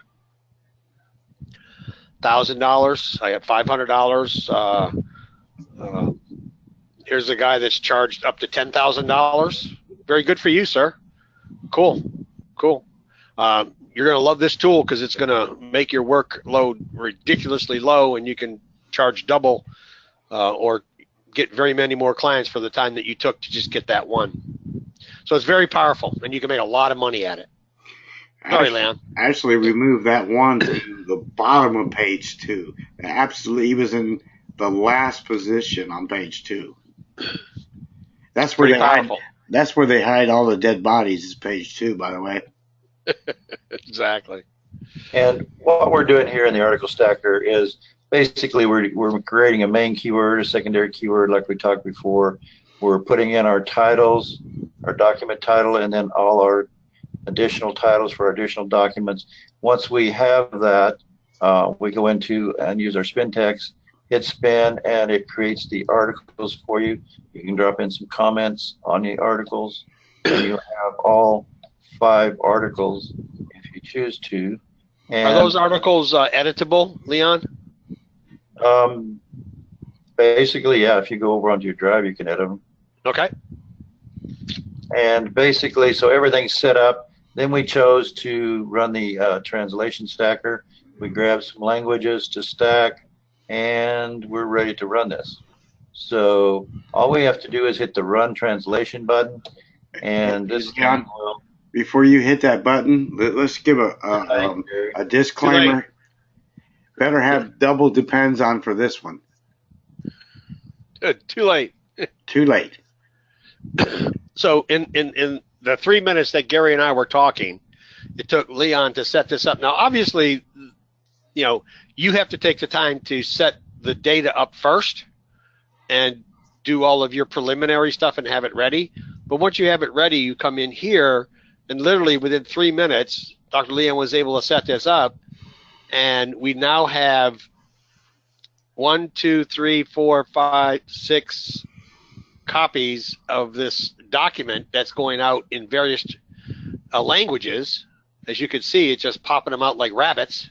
Speaker 2: $1,000. I got $500. Here's a guy that's charged up to $10,000. Very good for you, sir. Cool. You're going to love this tool because it's going to make your workload ridiculously low, and you can charge double or get very many more clients for the time that you took to just get that one. So it's very powerful, and you can make a lot of money at it. Sorry, Leon.
Speaker 3: Actually, we moved that one to the bottom of page 2. Absolutely, he was in the last position on page 2. That's where That's where they hide all the dead bodies. Is page 2, by the way.
Speaker 2: Exactly.
Speaker 4: And what we're doing here in the article stacker is basically we're creating a main keyword, a secondary keyword, like we talked before. We're putting in our titles, our document title, and then all our additional titles for additional documents. Once we have that, we go into and use our spin text, hit spin, and it creates the articles for you. You can drop in some comments on the articles, and you'll have all 5 articles if you choose to. And
Speaker 2: are those articles editable, Leon?
Speaker 4: Basically, yeah. If you go over onto your drive, you can edit them.
Speaker 2: Okay.
Speaker 4: And basically, so everything's set up. Then we chose to run the translation stacker. We grabbed some languages to stack, and we're ready to run this. So all we have to do is hit the Run Translation button, and this
Speaker 3: John, before you hit that button, let's give a disclaimer. Better have double depends on for this one.
Speaker 2: Too late.
Speaker 3: Too late.
Speaker 2: So in the 3 minutes that Gary and I were talking, it took Leon to set this up. Now, obviously, you have to take the time to set the data up first and do all of your preliminary stuff and have it ready. But once you have it ready, you come in here, and literally within 3 minutes, Dr. Leon was able to set this up, and we now have 1, 2, 3, 4, 5, 6 copies of this document that's going out in various languages. As you can see, it's just popping them out like rabbits.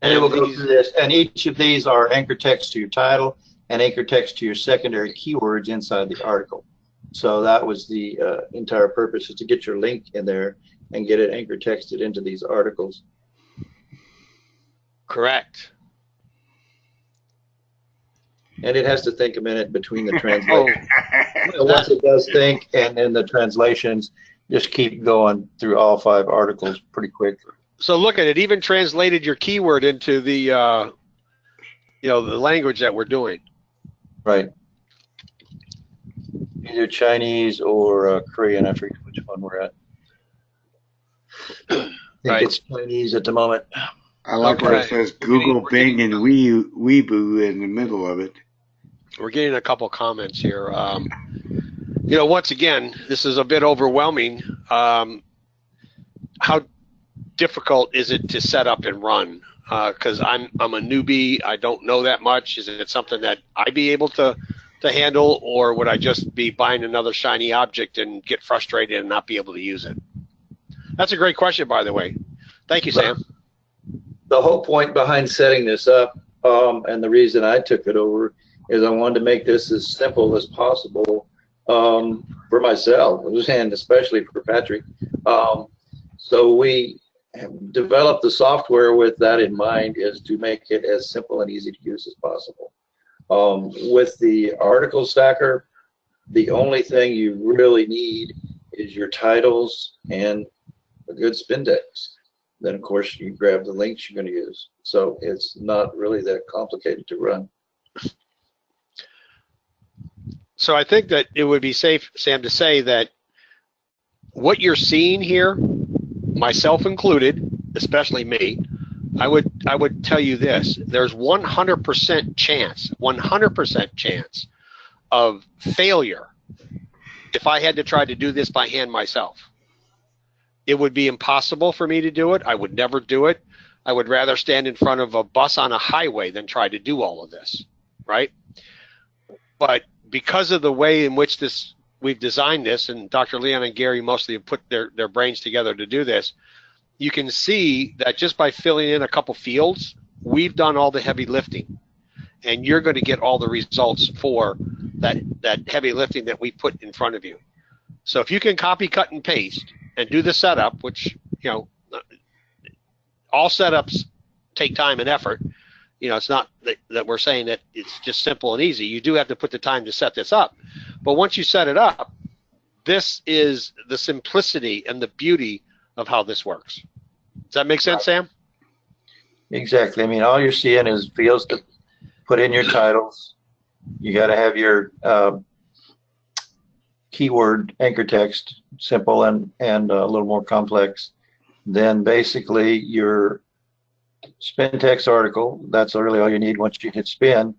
Speaker 4: And it will go through this, and each of these are anchor text to your title and anchor text to your secondary keywords inside the article. So that was the entire purpose, is to get your link in there and get it anchor texted into these articles.
Speaker 2: Correct.
Speaker 4: And it has to think a minute between the translations. Once it does think, and then the translations just keep going through all 5 articles pretty quick.
Speaker 2: So look at it, even translated your keyword into the the language that we're doing.
Speaker 4: Right. Either Chinese or Korean. I forget which one we're at. I think it's Chinese at the moment.
Speaker 3: I like where it says Google, Bing, and Weibo in the middle of it.
Speaker 2: We're getting a couple comments here. Once again, this is a bit overwhelming. How difficult is it to set up and run? Because I'm a newbie. I don't know that much. Is it something that I'd be able to handle, or would I just be buying another shiny object and get frustrated and not be able to use it? That's a great question, by the way. Thank you, Sam.
Speaker 4: The whole point behind setting this up, and the reason I took it over, is I wanted to make this as simple as possible for myself, and especially for Patrick. So we developed the software with that in mind, is to make it as simple and easy to use as possible. With the article stacker, the only thing you really need is your titles and a good spin text. Then, of course, you grab the links you're going to use. So it's not really that complicated to run.
Speaker 2: So I think that it would be safe, Sam, to say that what you're seeing here, myself included, especially me, I would tell you this: there's 100% chance of failure if I had to try to do this by hand myself. It would be impossible for me to do it. I would never do it. I would rather stand in front of a bus on a highway than try to do all of this, right? But because of the way in which we've designed this, and Dr. Leon and Gary mostly have put their brains together to do this, you can see that just by filling in a couple fields, we've done all the heavy lifting, and you're going to get all the results for that heavy lifting that we put in front of you. So if you can copy, cut, and paste and do the setup, which, you know, all setups take time and effort. You know, it's not that we're saying that it's just simple and easy. You do have to put the time to set this up. But once you set it up, this is the simplicity and the beauty of how this works. Does that make sense, Sam?
Speaker 4: Exactly. I mean, all you're seeing is fields to put in your titles. You got to have your keyword anchor text, simple and a little more complex. Then basically your spin text article, that's really all you need. Once you hit spin,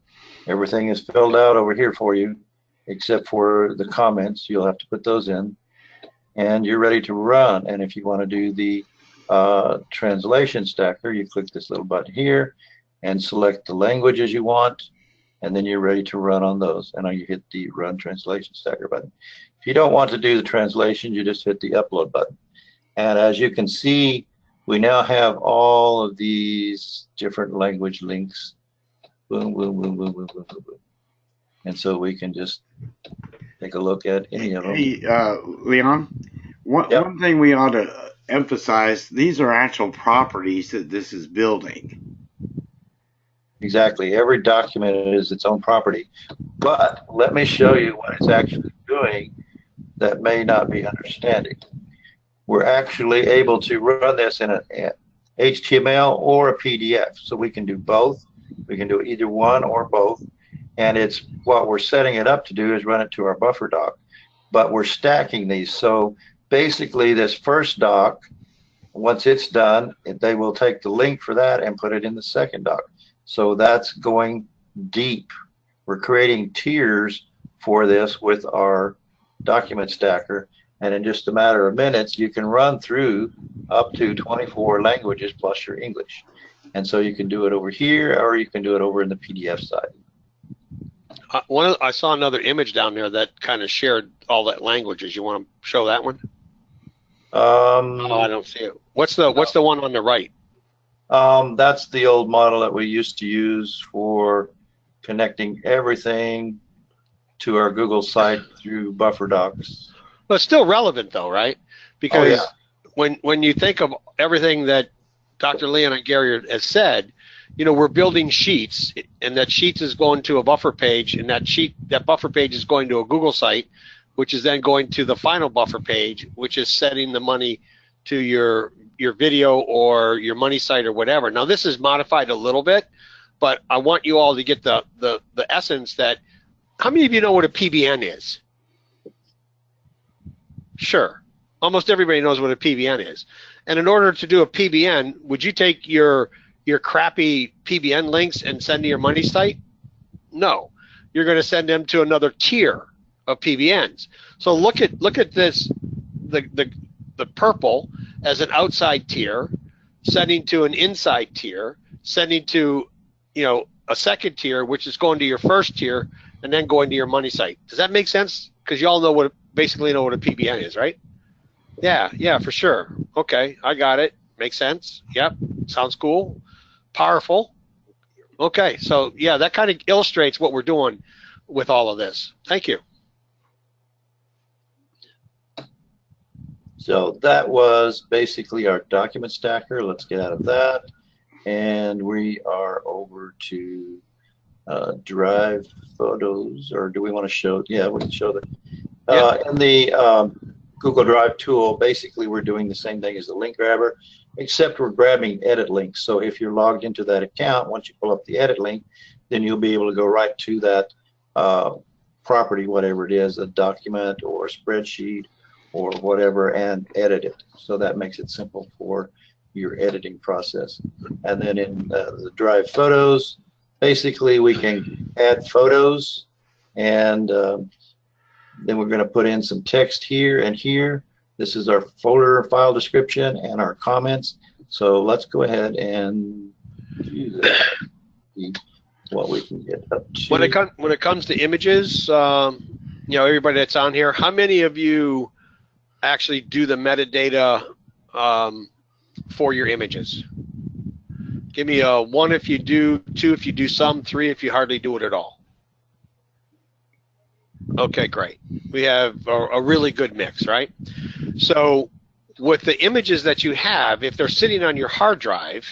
Speaker 4: everything is filled out over here for you, except for the comments. You'll have to put those in, and you're ready to run. And if you want to do the translation stacker, you click this little button here and select the languages you want, and then you're ready to run on those. And now you hit the Run Translation Stacker button. If you don't want to do the translation, you just hit the Upload button. And as you can see, we now have all of these different language links. Boom, boom, boom, boom, boom, boom, boom, boom. And so we can just take a look at any of them.
Speaker 3: Hey, Leon, one thing we ought to emphasize, these are actual properties that this is building.
Speaker 4: Exactly. Every document is its own property. But let me show you what it's actually doing that may not be understanding. We're actually able to run this in an HTML or a PDF. So we can do both. We can do either one or both. And it's what we're setting it up to do is run it to our buffer doc. But we're stacking these. So basically this first doc, once it's done, they will take the link for that and put it in the second doc. So that's going deep. We're creating tiers for this with our document stacker. And in just a matter of minutes, you can run through up to 24 languages plus your English. And so you can do it over here, or you can do it over in the PDF side.
Speaker 2: I saw another image down there that kind of shared all that languages. You want to show that one? Oh, I don't see it. What's the one on the right?
Speaker 4: That's the old model that we used to use for connecting everything to our Google site through buffer docs.
Speaker 2: But it's still relevant though, right? Because when you think of everything that Dr. Leon and Gary has said, you know, we're building sheets, and that sheets is going to a buffer page, and that buffer page is going to a Google site, which is then going to the final buffer page, which is setting the money to your video or your money site or whatever. Now this is modified a little bit, but I want you all to get the essence that, how many of you know what a PBN is? Sure. Almost everybody knows what a PBN is. And in order to do a PBN, would you take your crappy PBN links and send to your money site? No. You're going to send them to another tier of PBNs. So look at this, the purple as an outside tier, sending to an inside tier, sending to, you know, a second tier, which is going to your first tier, and then going to your money site. Does that make sense? Because you all basically know what a PBN is, right? Yeah, for sure. Okay, I got it. Makes sense. Yep, sounds cool. Powerful. Okay, so yeah, that kind of illustrates what we're doing with all of this. Thank you.
Speaker 4: So that was basically our document stacker. Let's get out of that. And we are over to Drive Photos, or do we want to show? Yeah, we can show that. In the Google Drive tool, basically we're doing the same thing as the link grabber, except we're grabbing edit links. So if you're logged into that account, once you pull up the edit link, then you'll be able to go right to that property, whatever it is, a document or a spreadsheet or whatever, and edit it. So that makes it simple for your editing process. And then in the Drive Photos, basically we can add photos, and then we're going to put in some text here and here. This is our folder file description and our comments. So let's go ahead and do that. See what we can get up to.
Speaker 2: When it comes to images, you know, everybody that's on here, how many of you actually do the metadata for your images? Give me a 1 if you do, 2 if you do some, 3 if you hardly do it at all. Okay, great. We have a really good mix, right? So with the images that you have, if they're sitting on your hard drive,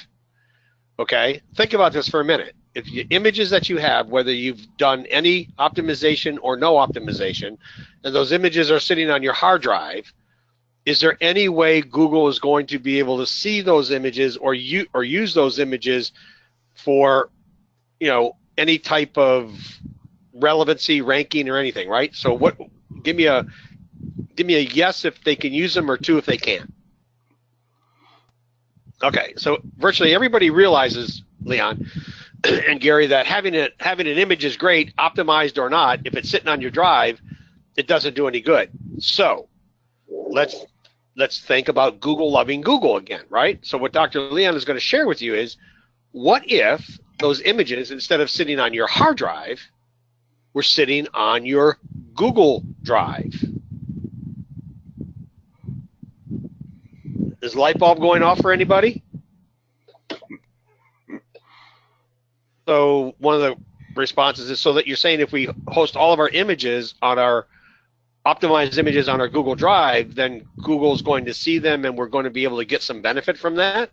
Speaker 2: okay, think about this for a minute. If the images that you have, whether you've done any optimization or no optimization, and those images are sitting on your hard drive, is there any way Google is going to be able to see those images or use those images for, you know, any type of relevancy, ranking, or anything, right? So what? Give me a yes if they can use them, or 2 if they can't. Okay, so virtually everybody realizes, Leon and Gary, that having an image is great, optimized or not. If it's sitting on your drive, it doesn't do any good. So let's think about Google loving Google again, right? So what Dr. Leon is going to share with you is, what if those images, instead of sitting on your hard drive, were sitting on your Google Drive? Is the light bulb going off for anybody? So one of the responses is, so that you're saying if we host all of our images on our optimized images on our Google Drive, then Google's going to see them and we're going to be able to get some benefit from that?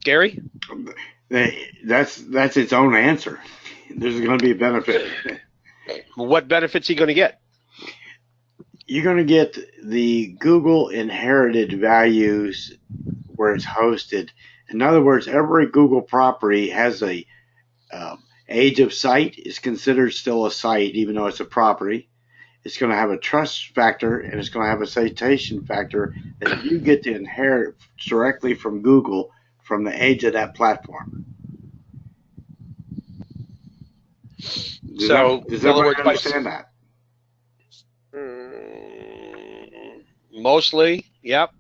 Speaker 2: Gary?
Speaker 3: That's its own answer. There's going to be a benefit.
Speaker 2: What benefit's he going to get?
Speaker 3: You're going to get the Google inherited values where it's hosted. In other words, every Google property has a age of site is considered still a site, even though it's a property. It's going to have a trust factor, and it's going to have a citation factor that you get to inherit directly from Google from the age of that platform. Does everyone understand that?
Speaker 2: Mostly, yep.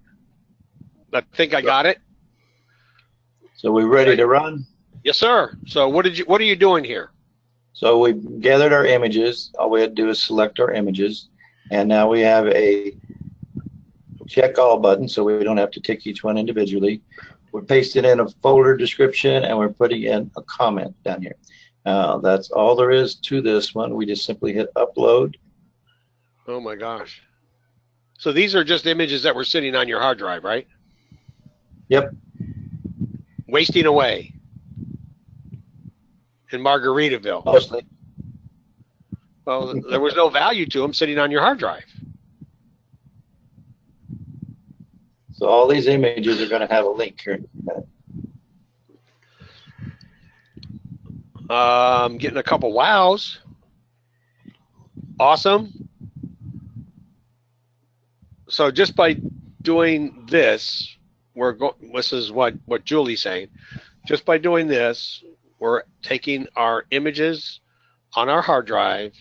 Speaker 2: I think I got it.
Speaker 4: So we're ready to run?
Speaker 2: Yes, sir. So what are you doing here?
Speaker 4: So we gathered our images. All we had to do is select our images, and now we have a check all button, so we don't have to tick each one individually. We're pasting in a folder description, and we're putting in a comment down here. That's all there is to this one. We just simply hit upload.
Speaker 2: Oh my gosh. So these are just images that were sitting on your hard drive, right?
Speaker 4: Yep.
Speaker 2: Wasting away in Margaritaville.
Speaker 4: Mostly.
Speaker 2: Well, there was no value to them sitting on your hard drive.
Speaker 4: So all these images are going to have a link here in a minute.
Speaker 2: Getting a couple wows. Awesome. So just by doing this, this is what Julie's saying. Just by doing this, we're taking our images on our hard drive,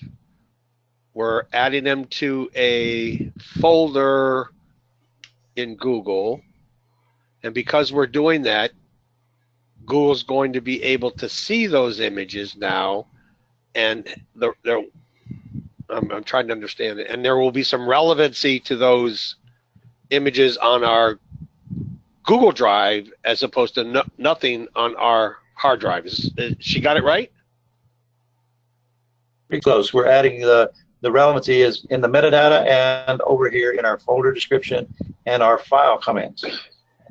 Speaker 2: we're adding them to a folder in Google, and because we're doing that, Google's going to be able to see those images now, and I'm trying to understand it, and there will be some relevancy to those images on our Google Drive as opposed to nothing on our hard drive. She got it right?
Speaker 4: Pretty close. We're adding the relevancy is in the metadata and over here in our folder description and our file comments.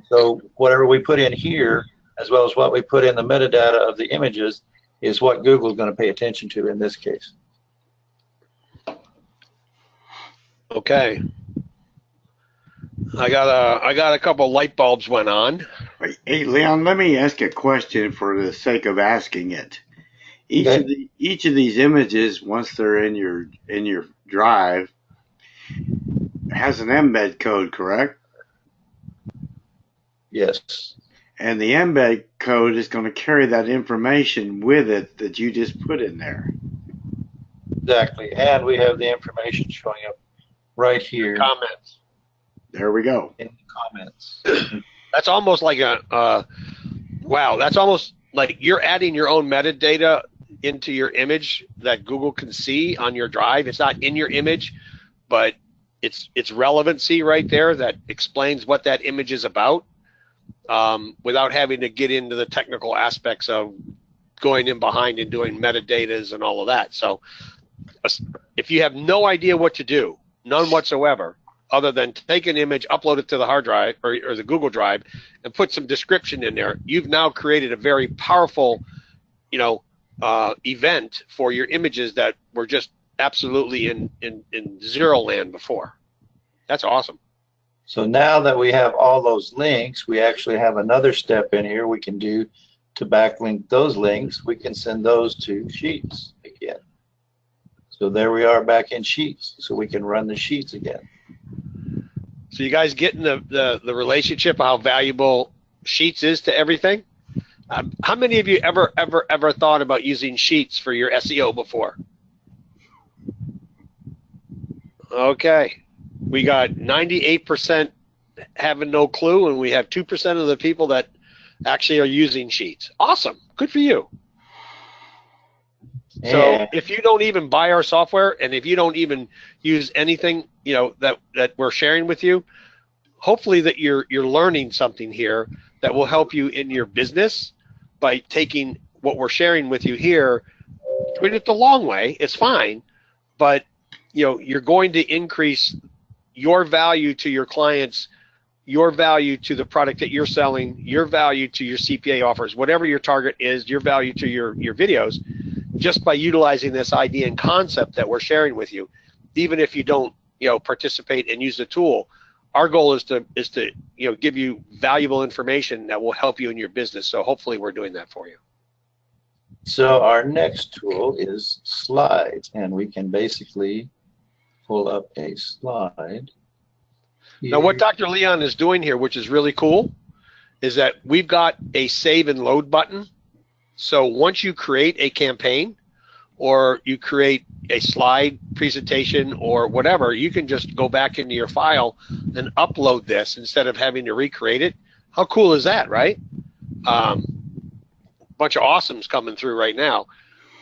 Speaker 4: So whatever we put in here, as well as what we put in the metadata of the images, is what Google's going to pay attention to in this case.
Speaker 2: Okay. I got a couple light bulbs went on.
Speaker 3: Hey, Leon, let me ask a question for the sake of asking it. Each of these images, once they're in your drive, has an embed code, correct?
Speaker 4: Yes.
Speaker 3: And the embed code is going to carry that information with it that you just put in there.
Speaker 4: Exactly. And we have the information showing up right here
Speaker 2: Comments.
Speaker 3: There we go.
Speaker 4: in the comments.
Speaker 2: That's almost like wow, that's almost like you're adding your own metadata into your image that Google can see on your drive. It's not in your image, but it's relevancy right there that explains what that image is about, without having to get into the technical aspects of going in behind and doing metadatas and all of that. So if you have no idea what to do, none whatsoever, other than take an image, upload it to the hard drive or the Google Drive and put some description in there, you've now created a very powerful, event for your images that were just absolutely in zero land before. That's awesome.
Speaker 4: So now that we have all those links, we actually have another step in here we can do to backlink those links. We can send those to Sheets again. So there we are back in Sheets. So we can run the Sheets again.
Speaker 2: So you guys getting the relationship of how valuable Sheets is to everything? How many of you ever thought about using Sheets for your SEO before? Okay. We got 98% having no clue, and we have 2% of the people that actually are using Sheets. Awesome. Good for you. So if you don't even buy our software, and if you don't even use anything, that we're sharing with you, hopefully that you're learning something here that will help you in your business by taking what we're sharing with you here, doing it the long way. It's fine, but you're going to increase your value to your clients, your value to the product that you're selling, your value to your CPA offers, whatever your target is, your value to your videos, just by utilizing this idea and concept that we're sharing with you. Even if you don't participate and use the tool, our goal is to give you valuable information that will help you in your business. So hopefully we're doing that for you.
Speaker 4: So our next tool is slides, and we can basically pull up a slide.
Speaker 2: Now what Dr. Leon is doing here, which is really cool, is that we've got a save and load button. So once you create a campaign or you create a slide presentation or whatever, you can just go back into your file and upload this instead of having to recreate it. How cool is that, right? Bunch of awesomes coming through right now.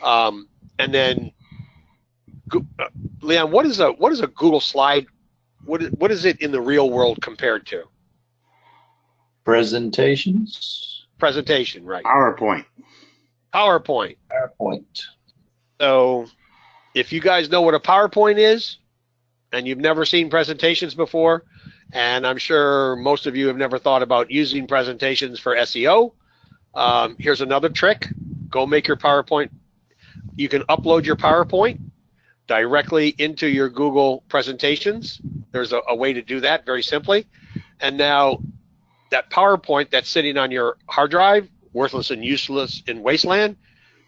Speaker 2: And then, Leon, what is a Google slide? What is it in the real world compared to?
Speaker 4: Presentations.
Speaker 2: Presentation, right?
Speaker 3: PowerPoint.
Speaker 4: PowerPoint.
Speaker 2: So if you guys know what a PowerPoint is and you've never seen presentations before, and I'm sure most of you have never thought about using presentations for SEO, here's another trick. Go make your PowerPoint. You can upload your PowerPoint directly into your Google presentations. There's a way to do that very simply. And now that PowerPoint that's sitting on your hard drive, worthless and useless in wasteland,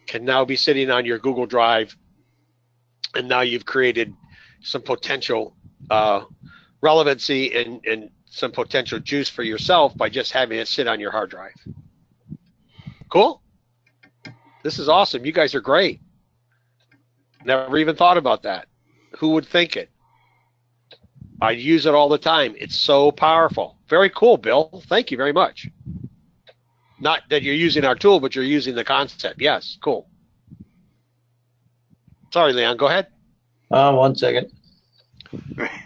Speaker 2: can now be sitting on your Google Drive. And now you've created some potential relevancy and some potential juice for yourself by just having it sit on your hard drive. Cool? This is awesome. You guys are great. Never even thought about that. Who would think it? I use it all the time. It's so powerful. Very cool, Bill. Thank you very much. Not that you're using our tool, but you're using the concept. Yes, cool. Sorry, Leon, go ahead.
Speaker 4: 1 second.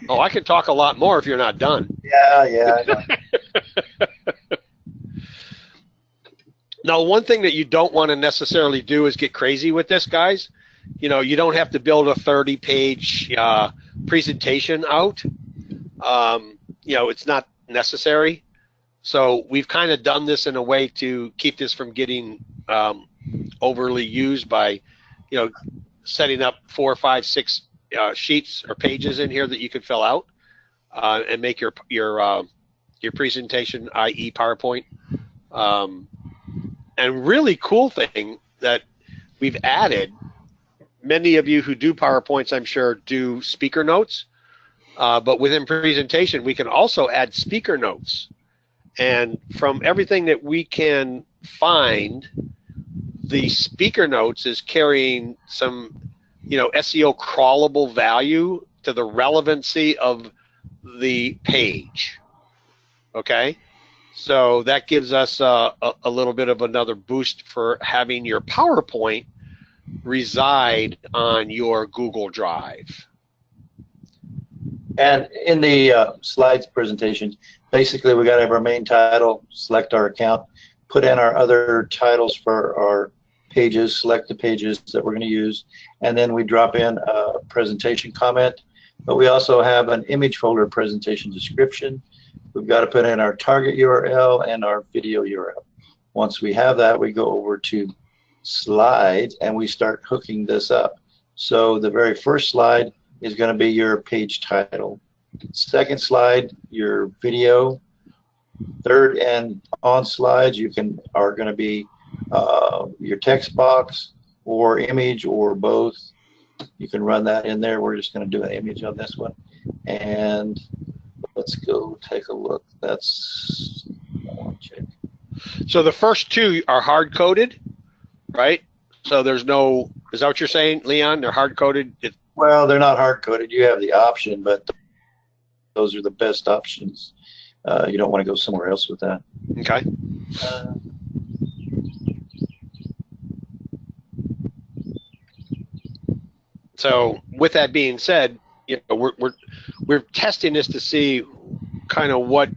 Speaker 2: Oh, I can talk a lot more if you're not done.
Speaker 4: Yeah. I know.
Speaker 2: Now, one thing that you don't want to necessarily do is get crazy with this, guys. You don't have to build a 30-page presentation out. It's not necessary. So we've kind of done this in a way to keep this from getting overly used by, setting up 4, 5, 6 sheets or pages in here that you can fill out and make your presentation, i.e. PowerPoint, And really cool thing that we've added, many of you who do PowerPoints, I'm sure, do speaker notes. But within presentation, we can also add speaker notes. And from everything that we can find, the speaker notes is carrying some, SEO crawlable value to the relevancy of the page. Okay? So that gives us a little bit of another boost for having your PowerPoint reside on your Google Drive.
Speaker 4: And in the slides presentation, basically we got to have our main title, select our account, put in our other titles for our pages, select the pages that we're going to use, and then we drop in a presentation comment. But we also have an image folder presentation description. We've got to put in our target URL and our video URL. Once we have that, we go over to slides and we start hooking this up. So the very first slide is going to be your page title. Second slide, your video. Third and on slides are going to be your text box or image or both. You can run that in there. We're just going to do an image on this one. And let's go take a look. I want to check.
Speaker 2: So the first two are hard-coded, right? So there's no, is that what you're saying, Leon? They're hard-coded?
Speaker 4: Well, they're not hard-coded. You have the option, but those are the best options. You don't want to go somewhere else with that.
Speaker 2: Okay. So with that being said, we're testing this to see kind of what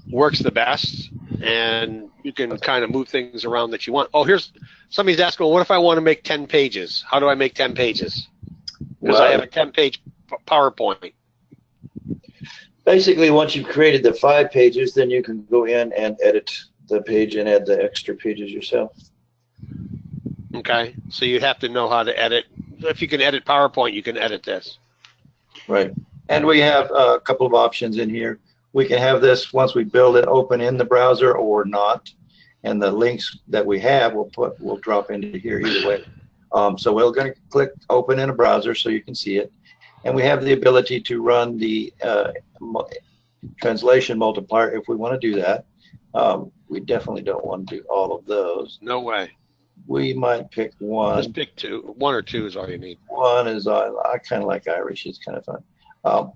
Speaker 2: works the best, and you can kind of move things around that you want. Oh, here's somebody's asking, well, what if I want to make 10 pages? How do I make 10 pages? Because I have a 10-page PowerPoint.
Speaker 4: Basically, once you've created the 5 pages, then you can go in and edit the page and add the extra pages yourself.
Speaker 2: Okay, so you'd have to know how to edit. If you can edit PowerPoint, you can edit this.
Speaker 4: Right, and we have a couple of options in here. We can have this, once we build it, open in the browser or not, and the links that we have we'll drop into here either way. So we're going to click open in a browser so you can see it, and we have the ability to run the translation multiplier if we want to do that. We definitely don't want to do all of those.
Speaker 2: No way.
Speaker 4: We might pick one.
Speaker 2: Just pick 2. 1 or 2 is all you need.
Speaker 4: One is, I kind of like Irish. It's kind of fun.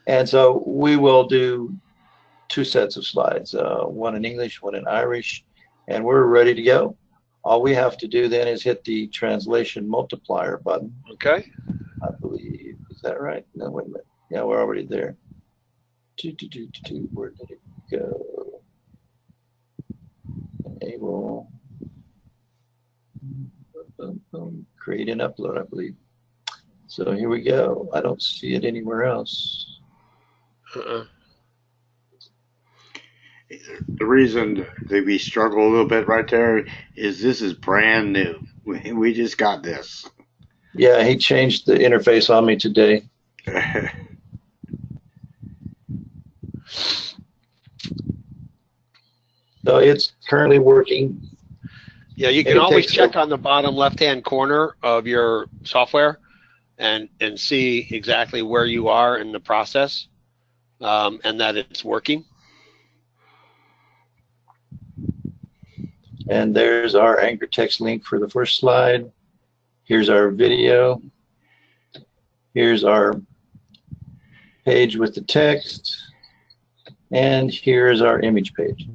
Speaker 4: And so we will do 2 sets of slides, one in English, one in Irish, and we're ready to go. All we have to do then is hit the translation multiplier button.
Speaker 2: Okay.
Speaker 4: I believe, is that right? No, wait a minute. Yeah, we're already there. Where did it go? Enable. Create and upload, I believe. So here we go. I don't see it anywhere else.
Speaker 3: The reason that we struggle a little bit right there is this is brand new. We just got this.
Speaker 4: Yeah, he changed the interface on me today. So it's currently working.
Speaker 2: Yeah, you can always check on the bottom left-hand corner of your software and see exactly where you are in the process and that it's working.
Speaker 4: And there's our anchor text link for the first slide. Here's our video. Here's our page with the text. And here's our image page.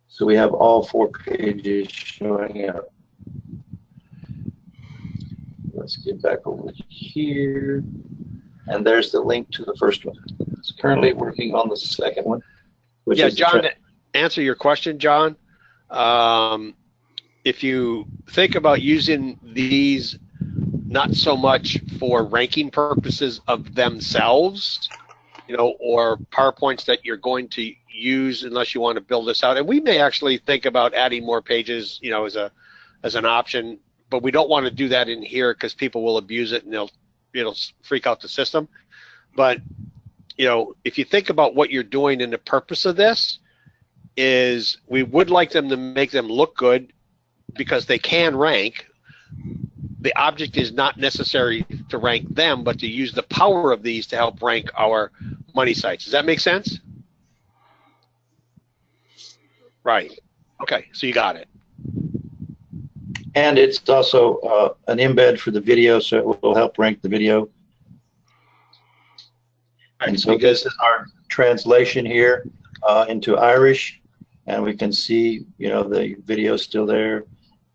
Speaker 4: So we have all 4 pages showing up. Let's get back over here. And there's the link to the first one. It's currently working on the second one. Which
Speaker 2: yeah,
Speaker 4: is
Speaker 2: John, to answer your question, John, if you think about using these not so much for ranking purposes of themselves, or PowerPoints that you're going to use unless you want to build this out. And we may actually think about adding more pages, as an option, but we don't want to do that in here because people will abuse it and it'll freak out the system. But if you think about what you're doing and the purpose of this, is we would like them to make them look good because they can rank. The object is not necessary to rank them, but to use the power of these to help rank our money sites. Does that make sense? Right. Okay, so you got it.
Speaker 4: And it's also an embed for the video, so it will help rank the video. And so this is our translation here into Irish, and we can see, you know, the video is still there.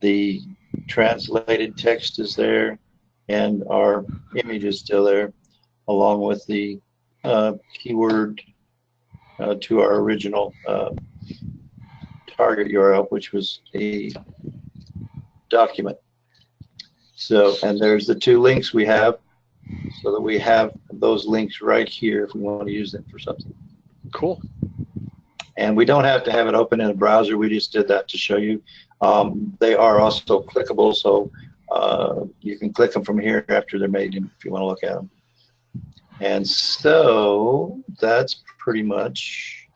Speaker 4: The translated text is there, and our image is still there, along with the keyword to our original target URL, which was a document. So, and there's the two links we have, so that we have those links right here if we want to use them for something.
Speaker 2: Cool.
Speaker 4: And we don't have to have it open in a browser. We just did that to show you. They are also clickable, so you can click them from here after they're made if you want to look at them. And so that's pretty much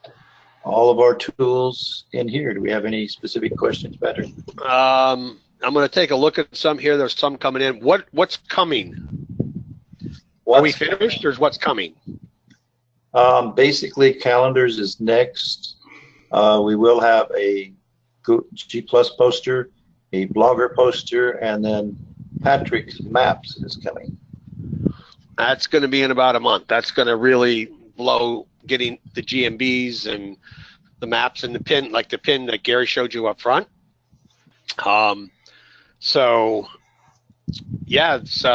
Speaker 4: all of our tools in here. Do we have any specific questions, Patrick?
Speaker 2: I'm going to take a look at some here. There's some coming in. What's coming? Are we finished, or is what's coming?
Speaker 4: Basically, calendars is next. We will have a G+ poster, a blogger poster, and then Patrick's Maps is coming.
Speaker 2: That's going to be in about a month. That's going to really blow, getting the GMBs and the maps and the pin, like the pin that Gary showed you up front. So yeah, it's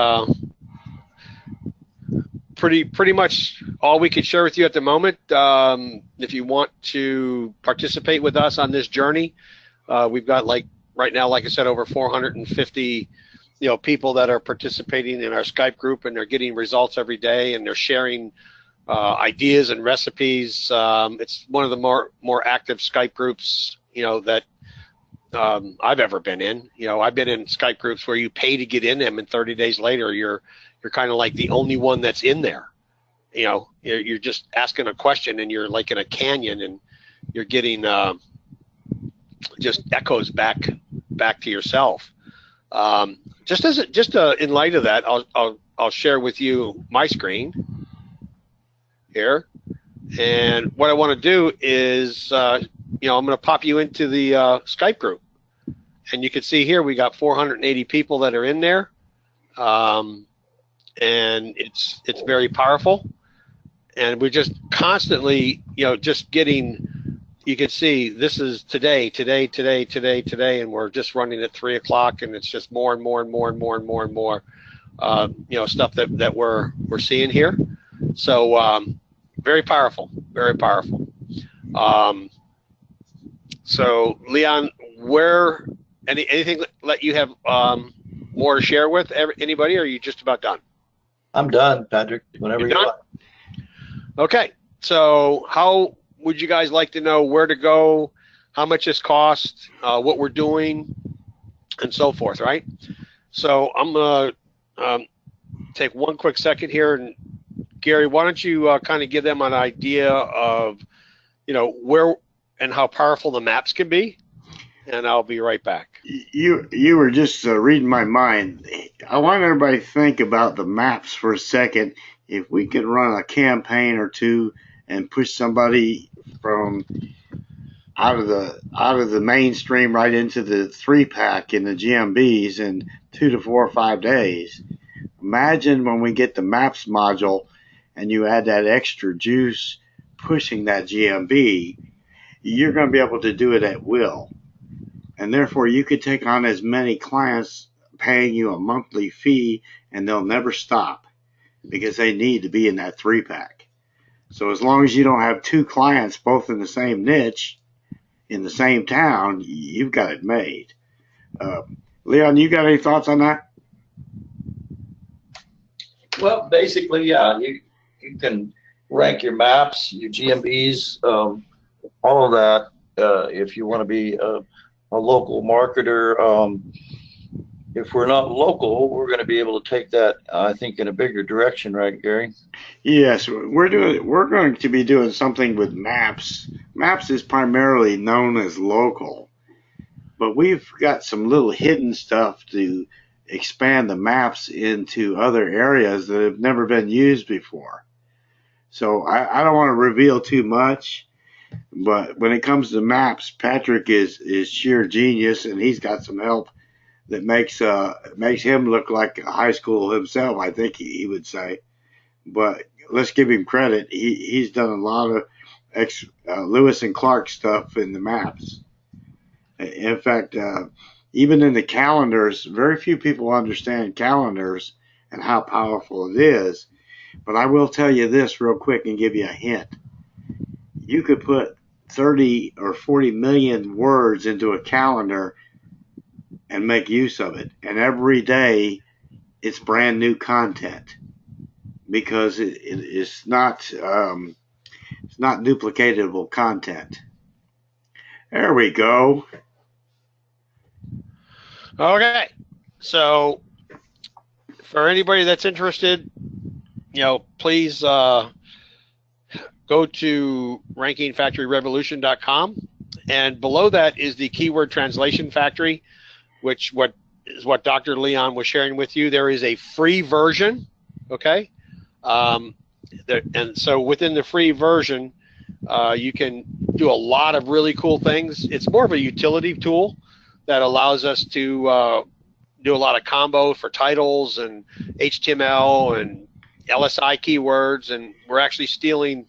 Speaker 2: pretty much all we can share with you at the moment. If you want to participate with us on this journey, we've got, like, right now, like I said, over 450 people that are participating in our Skype group, and they're getting results every day, and they're sharing ideas and recipes. It's one of the more active Skype groups that I've ever been in. I've been in Skype groups where you pay to get in them, and 30 days later you're kind of like the only one that's in there. You're just asking a question, and you're like in a canyon, and you're getting just echoes back to yourself. Just in light of that, I'll share with you my screen here, and what I want to do is I'm going to pop you into the Skype group, and you can see here we got 480 people that are in there, and it's very powerful, and we're just constantly just getting. You can see this is today, and we're just running at 3 o'clock, and it's just more and more stuff that we're seeing here. So very powerful, very powerful. So Leon, anything that you have more to share with anybody, or are you just about done?
Speaker 4: I'm done, Patrick. Whenever you're done.
Speaker 2: Okay. So how would you guys like to know where to go, how much this costs, what we're doing, and so forth, right? So I'm going to take one quick second here, and Gary, why don't you kind of give them an idea of, where and how powerful the maps can be, and I'll be right back.
Speaker 3: You were just reading my mind. I want everybody to think about the maps for a second. If we could run a campaign or two and push somebody from out of the mainstream right into the 3-pack in the GMBs in 2 to 4 or 5 days. Imagine when we get the maps module and you add that extra juice pushing that GMB, you're going to be able to do it at will. And therefore you could take on as many clients paying you a monthly fee, and they'll never stop because they need to be in that 3-pack. So as long as you don't have 2 clients both in the same niche in the same town, you've got it made. Leon, you got any thoughts on that?
Speaker 4: Well, basically, yeah, you can rank your maps, your GMBs, all of that. If you want to be a local marketer, if we're not local, we're going to be able to take that, I think, in a bigger direction, right, Gary?
Speaker 3: Yes, we're going to be doing something with maps Maps is primarily known as local, but we've got some little hidden stuff to expand the maps into other areas that have never been used before. So I don't want to reveal too much, but when it comes to maps, Patrick is sheer genius, and he's got some help that makes him look like a high school himself, I think he would say. But let's give him credit. He's done a lot of Lewis and Clark stuff in the maps. In fact, even in the calendars, very few people understand calendars and how powerful it is. But I will tell you this real quick and give you a hint. You could put 30 or 40 million words into a calendar and make use of it. And every day it's brand new content because it's not duplicatable content. There we go.
Speaker 2: Okay, so for anybody that's interested, please go to rankingfactoryrevolution.com, and below that is the Keyword Translation Factory, which is what Dr. Leon was sharing with you. There is a free version, okay? And so within the free version, you can do a lot of really cool things. It's more of a utility tool that allows us to do a lot of combo for titles and HTML and LSI keywords, and we're actually stealing,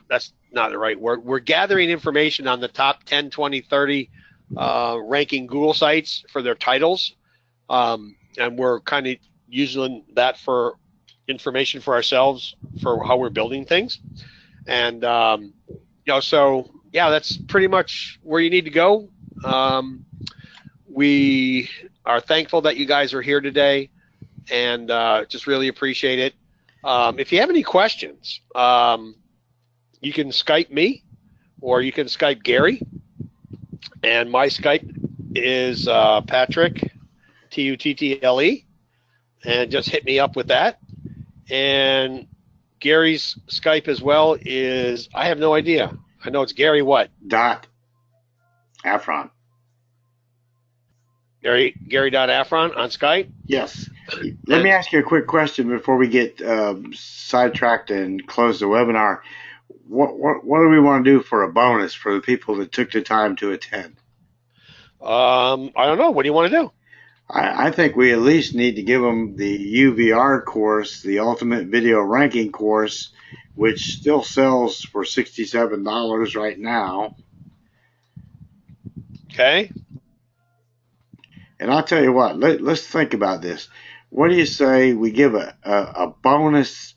Speaker 2: that's not the right word, we're gathering information on the top 10, 20, 30 ranking Google sites for their titles, and we're kind of using that for information for ourselves for how we're building things. And so yeah, that's pretty much where you need to go. We are thankful that you guys are here today, and just really appreciate it. If you have any questions, you can Skype me, or you can Skype Gary, and my Skype is Patrick, Tuttle, and just hit me up with that. And Gary's Skype as well is, I have no idea. I know it's Gary what?
Speaker 3: Afron.
Speaker 2: Gary.Afron on Skype?
Speaker 3: Yes. Let me ask you a quick question before we get sidetracked and close the webinar. What do we want to do for a bonus for the people that took the time to attend?
Speaker 2: I don't know. What do you want to do?
Speaker 3: I think we at least need to give them the UVR course, the Ultimate Video Ranking course, which still sells for $67 right now.
Speaker 2: Okay.
Speaker 3: And I'll tell you what, let's think about this. What do you say we give a bonus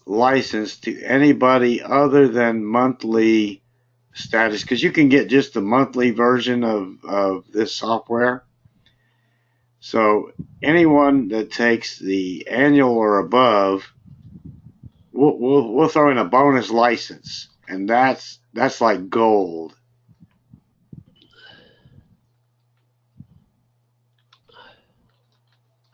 Speaker 3: license to anybody other than monthly status? Because you can get just the monthly version of this software. So anyone that takes the annual or above, we'll throw in a bonus license, and that's like gold.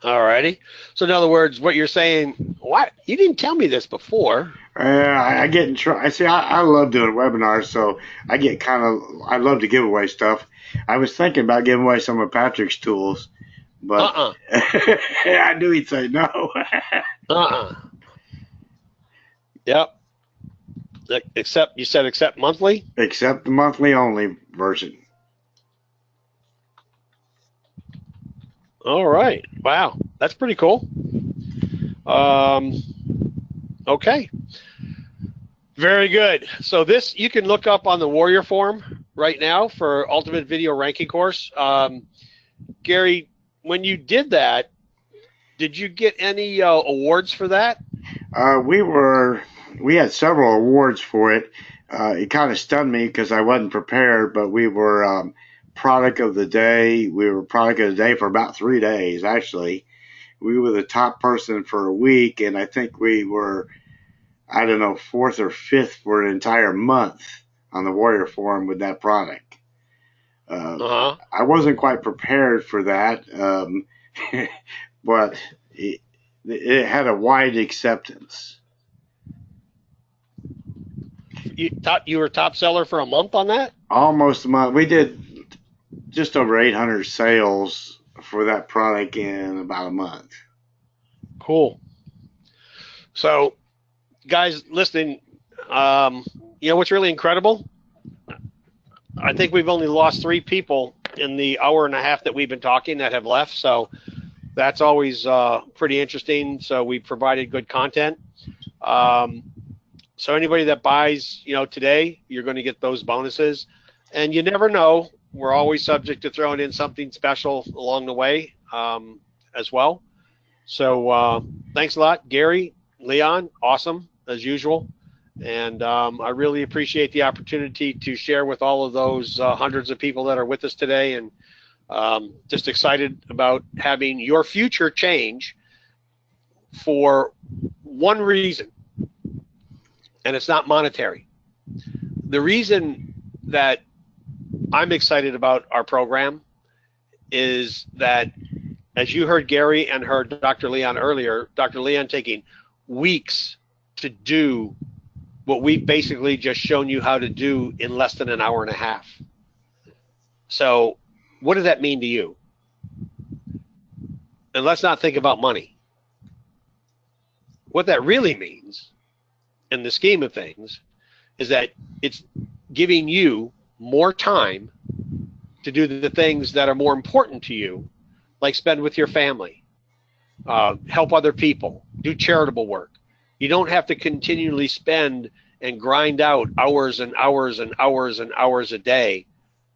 Speaker 2: Alrighty. So in other words, what you're saying, what? You didn't tell me this before.
Speaker 3: I get in trouble. I love doing webinars, so I love to give away stuff. I was thinking about giving away some of Patrick's tools, but I knew he'd say no.
Speaker 2: Yep. Except, you said except monthly?
Speaker 3: Except the monthly only version.
Speaker 2: All right. Wow. That's pretty cool. Okay. Very good. So this you can look up on the Warrior Forum right now for Ultimate Video Ranking course. Gary, when you did that, did you get any awards for that?
Speaker 3: We had several awards for it. It kind of stunned me because I wasn't prepared, but we were product of the day. We were product of the day for about 3 days, actually. We were the top person for a week, and I think we were, I don't know, 4th or 5th for an entire month on the Warrior Forum with that product. I wasn't quite prepared for that, but it had a wide acceptance.
Speaker 2: you were top seller for a month on that?
Speaker 3: Almost a month. We did just over 800 sales for that product in about a month.
Speaker 2: Cool. So, guys listening, you know what's really incredible? I think we've only lost 3 people in the hour and a half that we've been talking that have left. So that's always pretty interesting. So we provided good content. So anybody that buys, you know, today, you're going to get those bonuses. And you never know. We're always subject to throwing in something special along the way as well. So thanks a lot, Gary, Leon. Awesome, as usual. And I really appreciate the opportunity to share with all of those hundreds of people that are with us today, and just excited about having your future change for one reason, and it's not monetary. The reason that I'm excited about our program is that, as you heard Gary and heard Dr. Leon earlier, Dr. Leon taking weeks to do what we've basically just shown you how to do in less than an hour and a half. So what does that mean to you? And let's not think about money. What that really means in the scheme of things is that it's giving you more time to do the things that are more important to you, like spend with your family, help other people, do charitable work. You don't have to continually spend and grind out hours and hours and hours and hours a day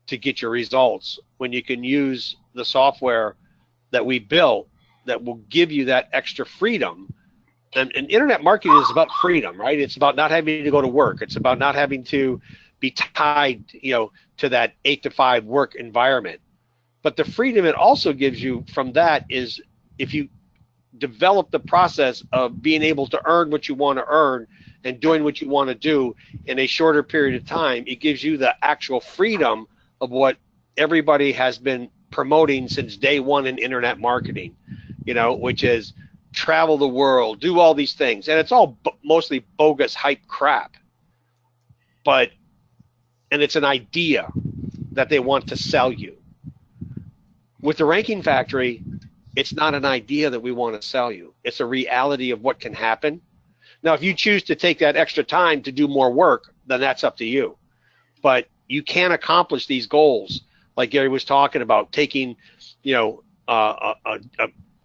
Speaker 2: to get your results, when you can use the software that we built that will give you that extra freedom. And internet marketing is about freedom, right? It's about not having to go to work. It's about not having to be tied, you know, to that 8 to 5 work environment. But the freedom it also gives you from that is, if you develop the process of being able to earn what you want to earn and doing what you want to do in a shorter period of time, it gives you the actual freedom of what everybody has been promoting since day one in internet marketing, you know, which is travel the world, do all these things. And it's all mostly bogus hype crap. But, and it's an idea that they want to sell you. With the Ranking Factory, it's not an idea that we want to sell you. It's a reality of what can happen. Now, if you choose to take that extra time to do more work, then that's up to you. But you can accomplish these goals, like Gary was talking about, taking, you know, a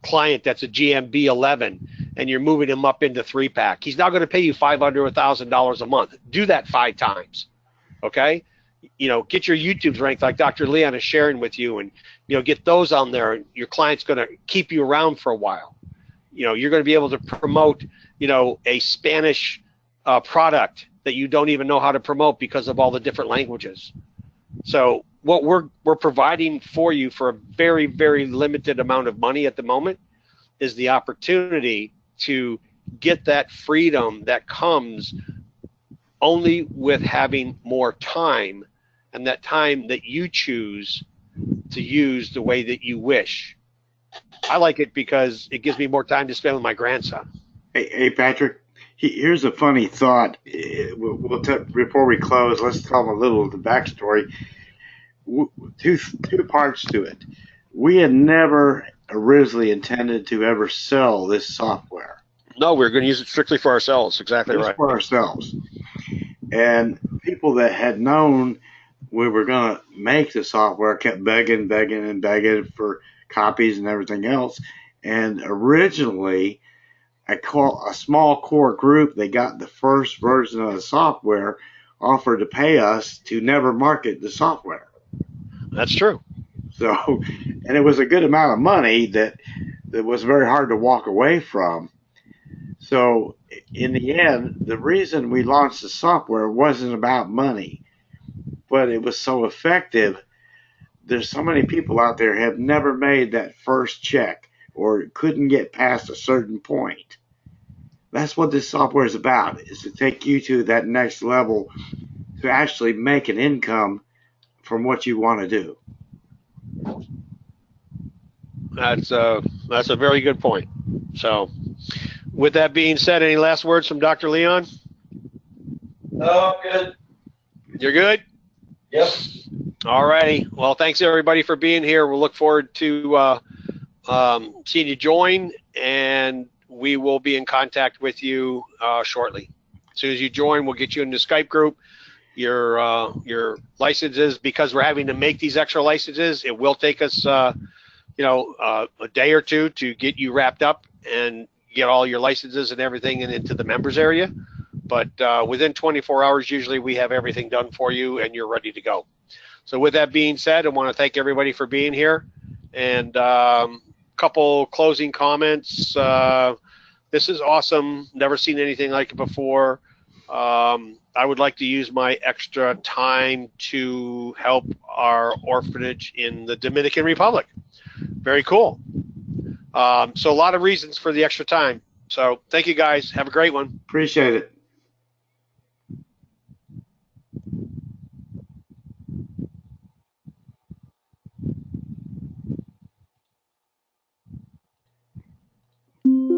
Speaker 2: client that's a GMB 11 and you're moving him up into 3-pack. He's now going to pay you $500 or $1,000 a month. Do that 5 times, okay? You know, get your YouTubes ranked like Dr. Leon is sharing with you, and, you know, get those on there. Your client's going to keep you around for a while. You know, you're going to be able to promote, you know, a Spanish product that you don't even know how to promote because of all the different languages. So what we're providing for you for a very, very limited amount of money at the moment is the opportunity to get that freedom that comes only with having more time, and that time that you choose to use the way that you wish. I like it because it gives me more time to spend with my grandson.
Speaker 3: Hey Patrick, here's a funny thought. Before we close, let's tell them a little of the backstory. Two parts to it. We had never originally intended to ever sell this software.
Speaker 2: No, we're going to use it strictly for ourselves. Exactly right.
Speaker 3: For ourselves. And people that had known we were going to make the software kept begging for copies and everything else. And originally, a small core group that got the first version of the software offered to pay us to never market the software.
Speaker 2: That's true.
Speaker 3: So, and it was a good amount of money that was very hard to walk away from. So in the end, the reason we launched the software wasn't about money, but it was so effective. There's so many people out there have never made that first check or couldn't get past a certain point. That's what this software is about, is to take you to that next level to actually make an income from what you want to do.
Speaker 2: That's a very good point. So with that being said, any last words from Dr. Leon?
Speaker 4: Oh, good.
Speaker 2: You're good?
Speaker 4: Yep.
Speaker 2: All righty. Well, thanks everybody for being here. We'll look forward to seeing you join, and we will be in contact with you shortly. As soon as you join, we'll get you in the Skype group. Your licenses, because we're having to make these extra licenses, it will take us a day or two to get you wrapped up and get all your licenses and everything into the members area. But within 24 hours, usually we have everything done for you and you're ready to go. So with that being said, I want to thank everybody for being here. And couple closing comments. This is awesome. Never seen anything like it before. I would like to use my extra time to help our orphanage in the Dominican Republic. Very cool. So a lot of reasons for the extra time. So thank you guys. Have a great one.
Speaker 3: Appreciate it.